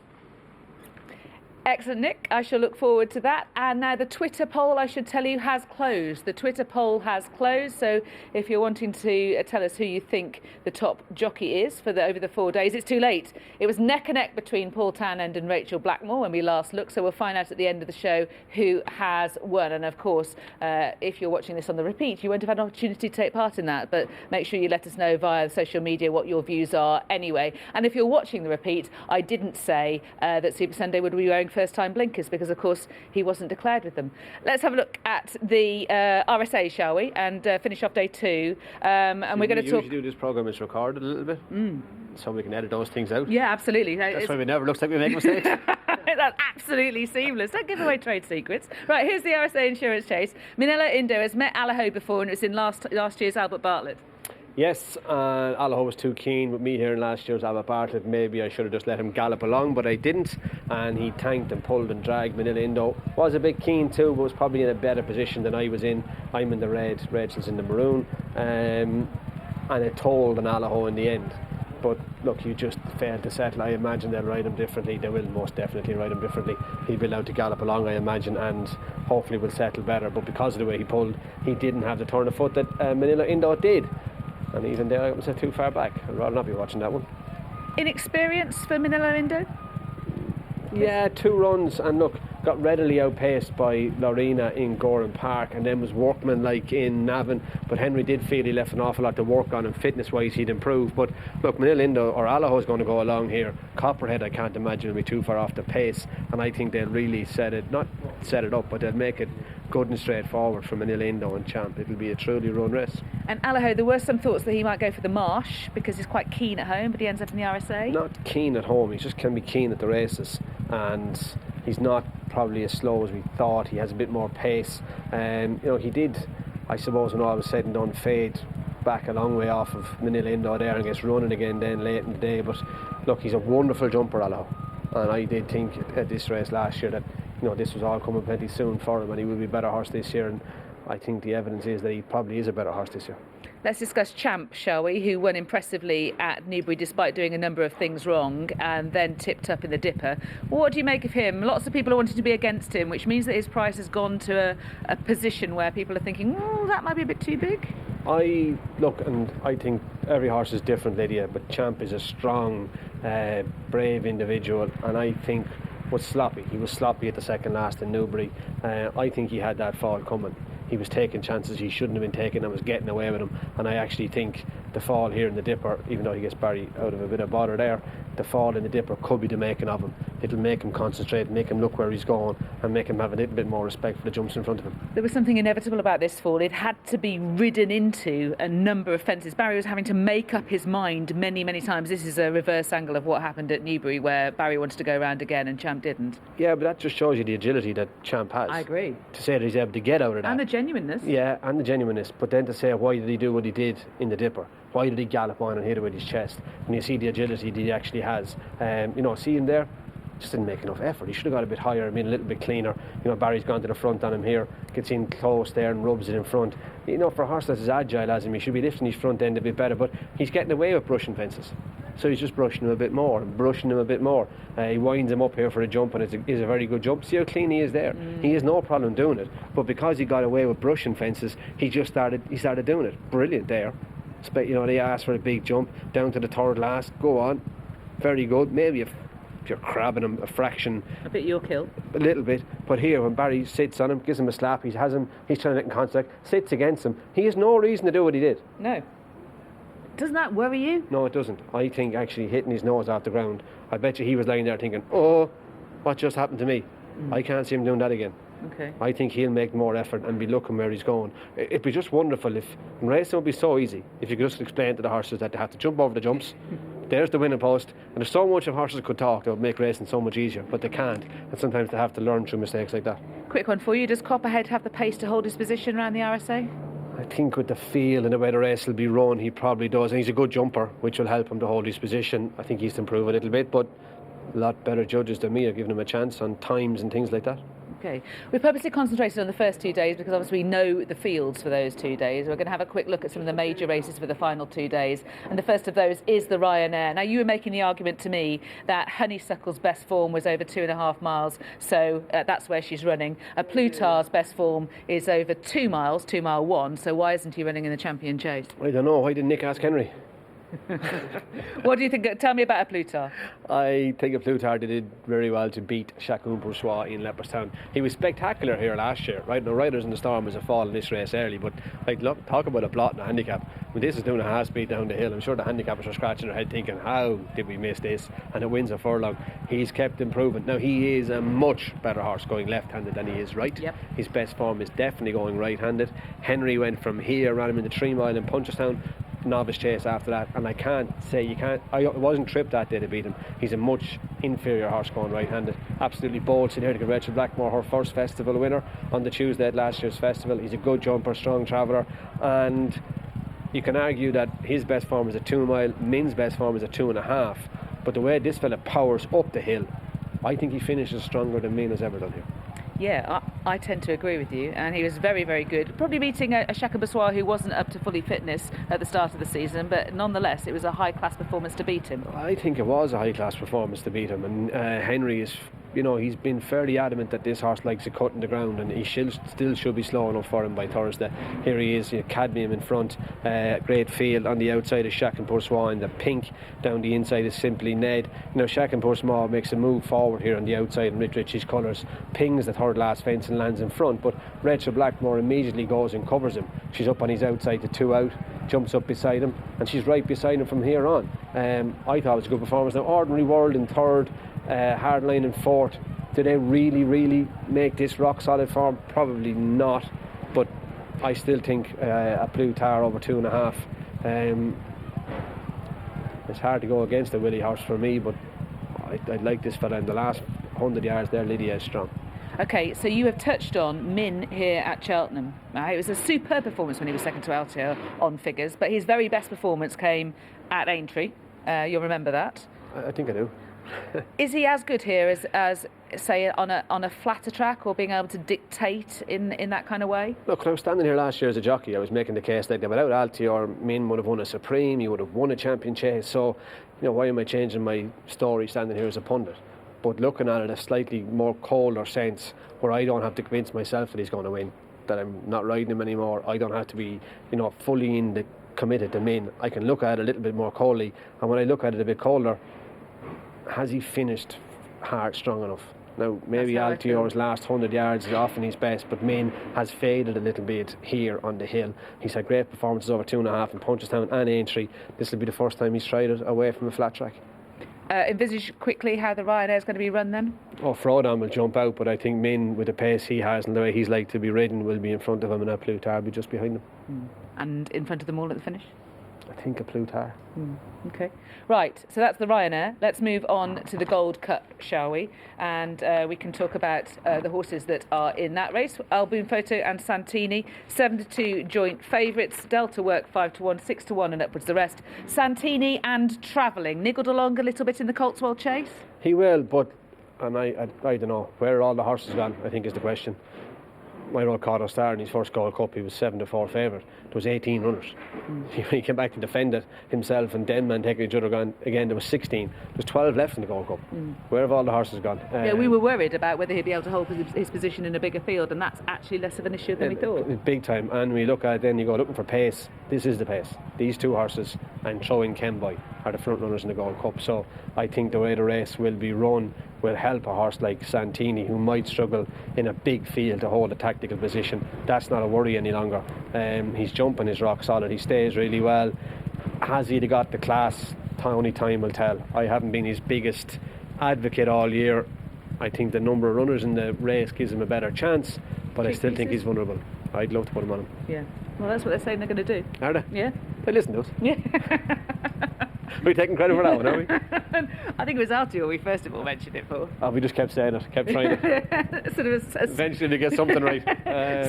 A: Excellent, Nick. I shall look forward to that. And now the Twitter poll, I should tell you, has closed. The Twitter poll has closed. So if you're wanting to tell us who you think the top jockey is for over the 4 days, it's too late. It was neck and neck between Paul Townend and Rachel Blackmore when we last looked. So we'll find out at the end of the show who has won. And of course, if you're watching this on the repeat, you won't have had an opportunity to take part in that. But make sure you let us know via social media what your views are anyway. And if you're watching the repeat, I didn't say that Super Sunday would be wearing first-time blinkers because, of course, he wasn't declared with them. Let's have a look at the RSA, shall we, and finish off day 2. And we're going to talk.
C: We usually do this programme is recorded a little bit, so we can edit those things out.
A: Yeah, absolutely.
C: That's why we never looks like we make mistakes.
A: That's absolutely seamless. Don't give away trade secrets. Right, here's the RSA Insurance Chase. Manila Indo has met Allaho before, and it was in last year's Albert Bartlett.
C: Yes, Allaho was too keen with me here in last year's Albert Bartlett. Maybe I should have just let him gallop along, but I didn't. And he tanked and pulled and dragged. Manila Indo was a bit keen too, but was probably in a better position than I was in. I'm in the red, Rachel's in the maroon. And it told an Allaho in the end. But look, you just failed to settle. I imagine they'll ride him differently. They will most definitely ride him differently. He'll be allowed to gallop along, I imagine, and hopefully will settle better. But because of the way he pulled, he didn't have the turn of foot that Manila Indo did. And even there, I was too far back. I'd rather not be watching that one.
A: Inexperience for Manila Indo?
C: Yeah, 2 runs, and look, got readily outpaced by Lorena in Goran Park, and then was workmanlike in Navan. But Henry did feel he left an awful lot to work on, and fitness-wise he'd improve. But look, Manila Indo or Allaho's going to go along here. Copperhead, I can't imagine will be too far off the pace, and I think they'll really not set it up, but they'll make it good and straightforward for Manila Indo and Champ. It'll be a truly run race.
A: And Allaho, there were some thoughts that he might go for the Marsh because he's quite keen at home, but he ends up in the RSA.
C: Not keen at home, he just can be keen at the races, and he's not probably as slow as we thought. He has a bit more pace. He did, I suppose, when all was said and done, fade back a long way off of Manila Indo there and gets running again then late in the day. But look, he's a wonderful jumper, Allaho, and I did think at this race last year that this was all coming plenty soon for him, and he will be a better horse this year, and I think the evidence is that he probably is a better horse this year.
A: Let's discuss Champ, shall we, who won impressively at Newbury despite doing a number of things wrong and then tipped up in the Dipper. What do you make of him? Lots of people are wanting to be against him, which means that his price has gone to a position where people are thinking, that might be a bit too big.
C: I think every horse is different, Lydia, but Champ is a strong, brave individual, and I think was sloppy. He was sloppy at the second last in Newbury. I think he had that fall coming. He was taking chances he shouldn't have been taking and was getting away with them. And I actually think the fall here in the Dipper, even though he gets Barry out of a bit of bother there, the fall in the Dipper could be the making of him. It'll make him concentrate, make him look where he's going, and make him have a little bit more respect for the jumps in front of him.
A: There was something inevitable about this fall. It had to be ridden into a number of fences. Barry was having to make up his mind many, many times. This is a reverse angle of what happened at Newbury, where Barry wanted to go around again and Champ didn't.
C: Yeah, but that just shows you the agility that Champ has.
A: I agree.
C: To say that he's able to get out of that.
A: And the genuineness.
C: Yeah, and the genuineness. But then to say, why did he do what he did in the Dipper? Why did he gallop on and hit it with his chest? When you see the agility that he actually has, see him there, just didn't make enough effort. He should have got a bit higher and been a little bit cleaner. Barry's gone to the front on him here, gets in close there and rubs it in front. For a horse that's as agile as him, he should be lifting his front end a bit better, but he's getting away with brushing fences. So he's just brushing him a bit more and brushing him a bit more. He winds him up here for a jump, and it's a very good jump. See how clean he is there. He has no problem doing it, but because he got away with brushing fences, he started doing it. Brilliant there. They asked for a big jump down to the third last. Go on, very good. Maybe if you're crabbing him a fraction,
A: a bit your kill,
C: a little bit. But here, when Barry sits on him, gives him a slap, he's trying to get in contact, sits against him. He has no reason to do what he did.
A: No. Doesn't that worry you?
C: No, it doesn't. I think actually hitting his nose off the ground, I bet you he was lying there thinking, oh, what just happened to me? I can't see him doing that again.
A: Okay.
C: I think he'll make more effort and be looking where he's going. It'd be just wonderful if racing would be so easy if you could just explain to the horses that they have to jump over the jumps, there's the winning post. And there's so much if horses could talk, that would make racing so much easier, but they can't. And sometimes they have to learn through mistakes like that.
A: Quick one for you. Does Copperhead have the pace to hold his position around the RSA?
C: I think with the feel and the way the race will be run, he probably does. And he's a good jumper, which will help him to hold his position. I think he's to improve a little bit, but a lot better judges than me have given him a chance on times and things like that.
A: Okay. We've purposely concentrated on the first 2 days because obviously we know the fields for those 2 days. We're going to have a quick look at some of the major races for the final 2 days. And the first of those is the Ryanair. Now, you were making the argument to me that Honeysuckle's best form was over 2.5 miles, so that's where she's running. Plutar's best form is over 2 miles, 2 mile 1, so why isn't he running in the champion chase?
C: I don't know. Why didn't Nick ask Henry?
A: What do you think? Tell me about a Plutar.
C: I think a Plutar did very well to beat Chacun Bourgeois in Leopardstown. He was spectacular here last year, right? Now, Riders in the Storm was a fall in this race early, but like, look, talk about a blot and a handicap. When this is doing a half speed down the hill, I'm sure the handicappers are scratching their head thinking, how did we miss this? And it wins a furlong. He's kept improving. Now, he is a much better horse going left-handed than he is right.
A: Yep.
C: His best form is definitely going right-handed. Henry went from here, ran him in the 3 mile in Punchestown, novice chase after that, and I can't say I wasn't tripped that day to beat him. He's a much inferior horse going right-handed. Absolutely bold. Sitting here to get Rachel Blackmore her first festival winner on the Tuesday at last year's festival. He's a good jumper, strong traveller, and you can argue that his best form is a 2 mile, Min's best form is a 2.5, but the way this fella powers up the hill, I think he finishes stronger than Min has ever done here.
A: Yeah, I tend to agree with you, and he was very, very good. Probably beating a Chacun Bourgeois who wasn't up to fully fitness at the start of the season, but nonetheless, it was a high-class performance to beat him.
C: I think it was a high-class performance to beat him, and Henry is, he's been fairly adamant that this horse likes a cut in the ground, and he still should be slow enough for him by Thursday. Here he is, Cadmium in front, great field on the outside of Chacun Bourgeois, and the pink down the inside is Simply Ned. Chacun Bourgeois makes a move forward here on the outside in Rich Richie's colours, pings the third last fence and lands in front, but Rachel Blackmore immediately goes and covers him. She's up on his outside to 2 out, jumps up beside him, and she's right beside him from here on. I thought it was a good performance. Now, Ordinary World in third, Hardline in fourth. Did they really make this rock solid form? Probably not, but I still think a Plutar over 2.5. It's hard to go against a Willie horse for me, but I'd like this fella in the last 100 yards there. Lydia is strong.
A: Okay, so you have touched on Min here at Cheltenham. It was a superb performance when he was second to Altior on figures, but his very best performance came at Aintree. You'll remember that.
C: I think I do.
A: Is he as good here as say on a flatter track, or being able to dictate in that kind of way?
C: Look, when I was standing here last year as a jockey, I was making the case that without Altior, Min would have won a Supreme, he would have won a champion chase. So, why am I changing my story standing here as a pundit? But looking at it a slightly more colder sense, where I don't have to convince myself that he's going to win, that I'm not riding him anymore. I don't have to be, fully committed to Min. I can look at it a little bit more coldly, and when I look at it a bit colder, has he finished hard strong enough? Now, maybe Altior's last 100 yards is often his best, but Min has faded a little bit here on the hill. He's had great performances over 2.5 in Punchestown and Aintree. This will be the first time he's tried it away from a flat track.
A: Envisage quickly how the Ryanair is going to be run then?
C: Frodon will jump out, but I think Min, with the pace he has and the way he's like to be ridden, will be in front of him, and a Plutar will be just behind him.
A: And in front of them all at the finish?
C: I think a Plutar.
A: Okay. Right, so that's the Ryanair. Let's move on to the Gold Cup, shall we? And we can talk about the horses that are in that race. Alboon Photo and Santini, 7-2 joint favourites. Delta Work 5-1, 6-1 and upwards the rest. Santini and Travelling niggled along a little bit in the Coltswell chase?
C: He will, but I don't know. Where are all the horses gone, I think is the question. My rode Caught Star in his first Gold Cup, he was 7-4 favourite. There was 18 runners. He came back to defend it himself, and Denman taking each other gone again. There was 16. There was 12 left in the Gold Cup. Where have all the horses gone?
A: We were worried about whether he'd be able to hold his position in a bigger field, and that's actually less of an issue than we thought.
C: Big time. And we look at it, then you go looking for pace. This is the pace. These two horses and Throwing Kenboy are the front runners in the Gold Cup. So I think the way the race will be run will help a horse like Santini, who might struggle in a big field to hold a tactical position. That's not a worry any longer. His jumping is rock solid. He stays really well. Has he got the class? Only time will tell. I haven't been his biggest advocate all year. I think the number of runners in the race gives him a better chance, but I still think he's vulnerable. I'd love to put him on him.
A: Yeah. Well, that's what they're saying they're going to do.
C: Are they?
A: Yeah.
C: They listen to us.
A: Yeah.
C: we taking credit for that one, are we?
A: I think it was Artie we first of all mentioned it for.
C: Oh, we just kept saying it, kept trying it.
A: Sort of
C: Eventually to get something right.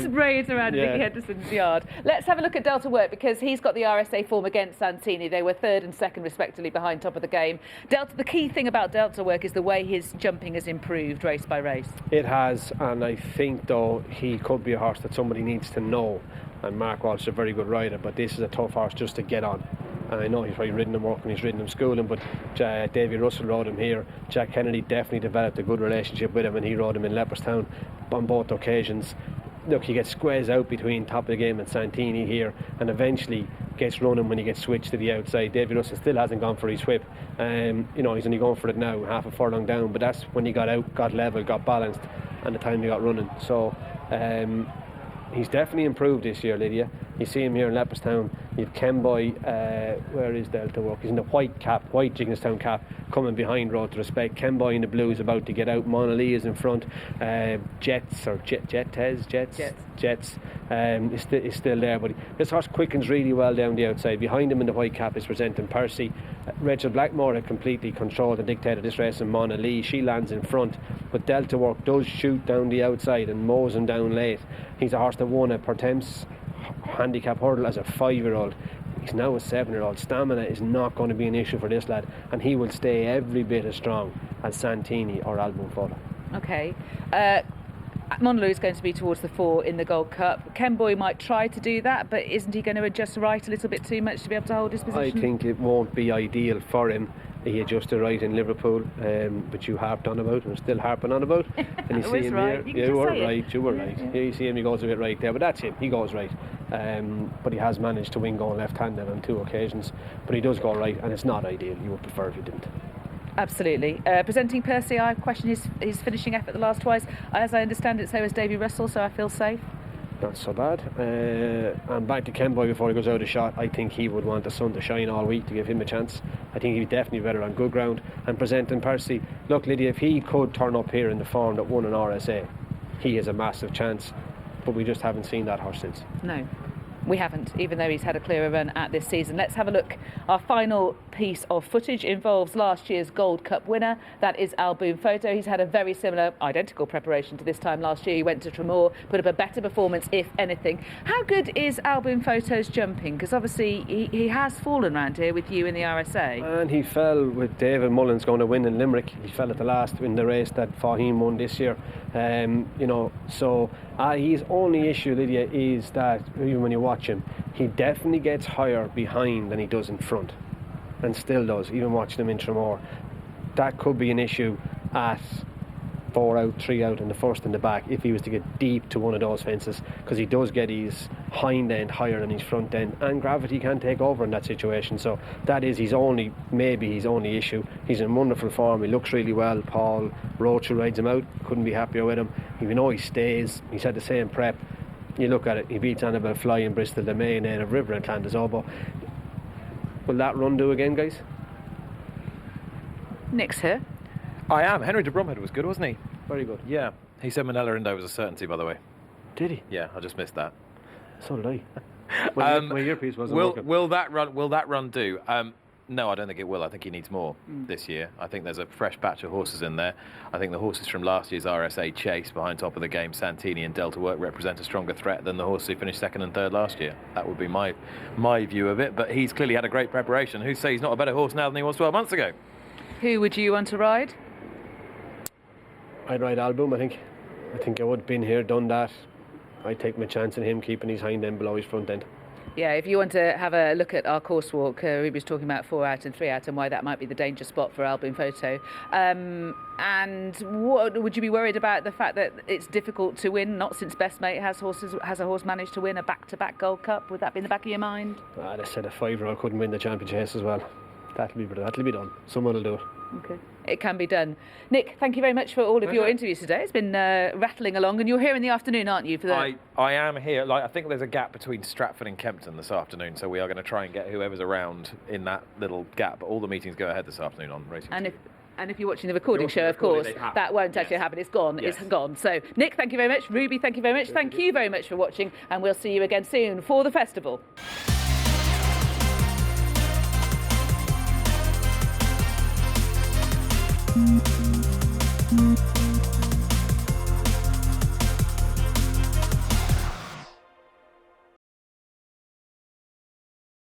A: Spray it around Vicky Henderson's yard. Let's have a look at Delta Work, because he's got the RSA form against Santini. They were third and second respectively behind top of the game. The key thing about Delta Work is the way his jumping has improved race by race.
C: It has, and I think though he could be a horse that somebody needs to know. And Mark Walsh is a very good rider, but this is a tough horse just to get on. And I know he's probably ridden him working, he's ridden him schooling, but Davy Russell rode him here. Jack Kennedy definitely developed a good relationship with him, and he rode him in Leopardstown on both occasions. Look, he gets squeezed out between top of the game and Santini here, and eventually gets running when he gets switched to the outside. Davy Russell still hasn't gone for his whip. He's only going for it now, half a furlong down, but that's when he got out, got level, got balanced, and the time he got running. So he's definitely improved this year, Lydia. You see him here in Leopardstown. You've Kenboy, where is Delta Work? He's in the white Jignestown cap, coming behind Road to Respect. Kenboy in the blue is about to get out. Mona Lee is in front. Jets is still there, but this horse quickens really well down the outside. Behind him in the white cap is presenting Percy. Rachel Blackmore had completely controlled and dictated this race, and Mona Lee, she lands in front, but Delta Work does shoot down the outside and mows him down late. He's a horse that won a Pertemps handicap hurdle as a 5-year-old. He's now a 7-year-old. Stamina is not going to be an issue for this lad, and he will stay every bit as strong as Santini or Album Photo.
A: Okay. Monaloo is going to be towards the 4 in the Gold Cup. Kenboy might try to do that, but isn't he going to adjust right a little bit too much to be able to hold his position?
C: I think it won't be ideal for him. He adjusted right in Liverpool, but you harped on about, and still harping on about. And you see him
A: right.
C: here. You were right. Yeah, you see him, he goes a bit right there, but that's him. He goes right. But he has managed to win going left-handed on 2 occasions. But he does go right, and it's not ideal. You would prefer if he didn't.
A: Absolutely. Presenting Percy, I question his finishing effort the last twice. As I understand it, so is Davy Russell, so I feel safe.
C: Not so bad. And back to Kenboy before he goes out of shot. I think he would want the sun to shine all week to give him a chance. I think he'd definitely be better on good ground. And Presenting Percy, look, Lydia, if he could turn up here in the form that won an RSA, he has a massive chance. But we just haven't seen that horse since.
A: No. We haven't, even though he's had a clearer run at this season. Let's have a look. Our final piece of footage involves last year's Gold Cup winner. That is Album Photo. He's had a very similar, identical preparation to this time last year. He went to Tremor, put up a better performance, if anything. How good is Album Photo's jumping? Because obviously he has fallen around here with you in the RSA.
C: And he fell with David Mullins going to win in Limerick. He fell at the last in the race that Fahim won this year. His only issue, Lydia, is that even when you watch him, he definitely gets higher behind than he does in front, and still does, even watching him in Tremor. That could be an issue at 4 out, 3 out in the first and the back if he was to get deep to one of those fences, because he does get his hind end higher than his front end, and gravity can take over in that situation. So that is his only issue. He's in wonderful form, he looks really well. Paul Roach, who rides him out, couldn't be happier with him. Even though he stays, he's had the same prep. You look at it, he beats Annabelle Fly in Bristol, the main end of River and Clondezobo. Will that run do again, guys?
A: Nick's here.
B: I am. Henry de Bromhead was good, wasn't he?
C: Very good.
B: Yeah. He said Manella Indo was a certainty, by the way.
C: Did he?
B: Yeah, I just missed that.
C: So did I. Well, your piece wasn't working.
B: Will that run do? No, I don't think it will. I think he needs more this year. I think there's a fresh batch of horses in there. I think the horses from last year's RSA Chase behind top of the game, Santini and Delta Work, represent a stronger threat than the horses who finished 2nd and 3rd last year. That would be my view of it. But he's clearly had a great preparation. Who say he's not a better horse now than he was 12 months ago?
A: Who would you want to ride?
C: I'd ride Album, I think. I think I would have been here, done that. I'd take my chance in him keeping his hind end below his front end.
A: Yeah, if you want to have a look at our course walk, Ruby's talking about 4 out and 3 out and why that might be the danger spot for Album Photo. And what, would you be worried about the fact that it's difficult to win? Not since Best Mate has a horse managed to win a back-to-back Gold Cup. Would that be in the back of your mind?
C: They said a 5-year-old couldn't win the champion chase as well. That'll be done. Someone will do it.
A: Okay. It can be done. Nick, thank you very much for all of your interviews today. It's been rattling along, and you're here in the afternoon, aren't you? For the...
B: I am here. I think there's a gap between Stratford and Kempton this afternoon, so we are going to try and get whoever's around in that little gap. But all the meetings go ahead this afternoon on Racing.
A: And if you're watching the recording show, of course, that won't actually happen. It's gone. Yes. It's gone. So, Nick, thank you very much. Ruby, thank you very much. Thank you very much for watching, and we'll see you again soon for the festival.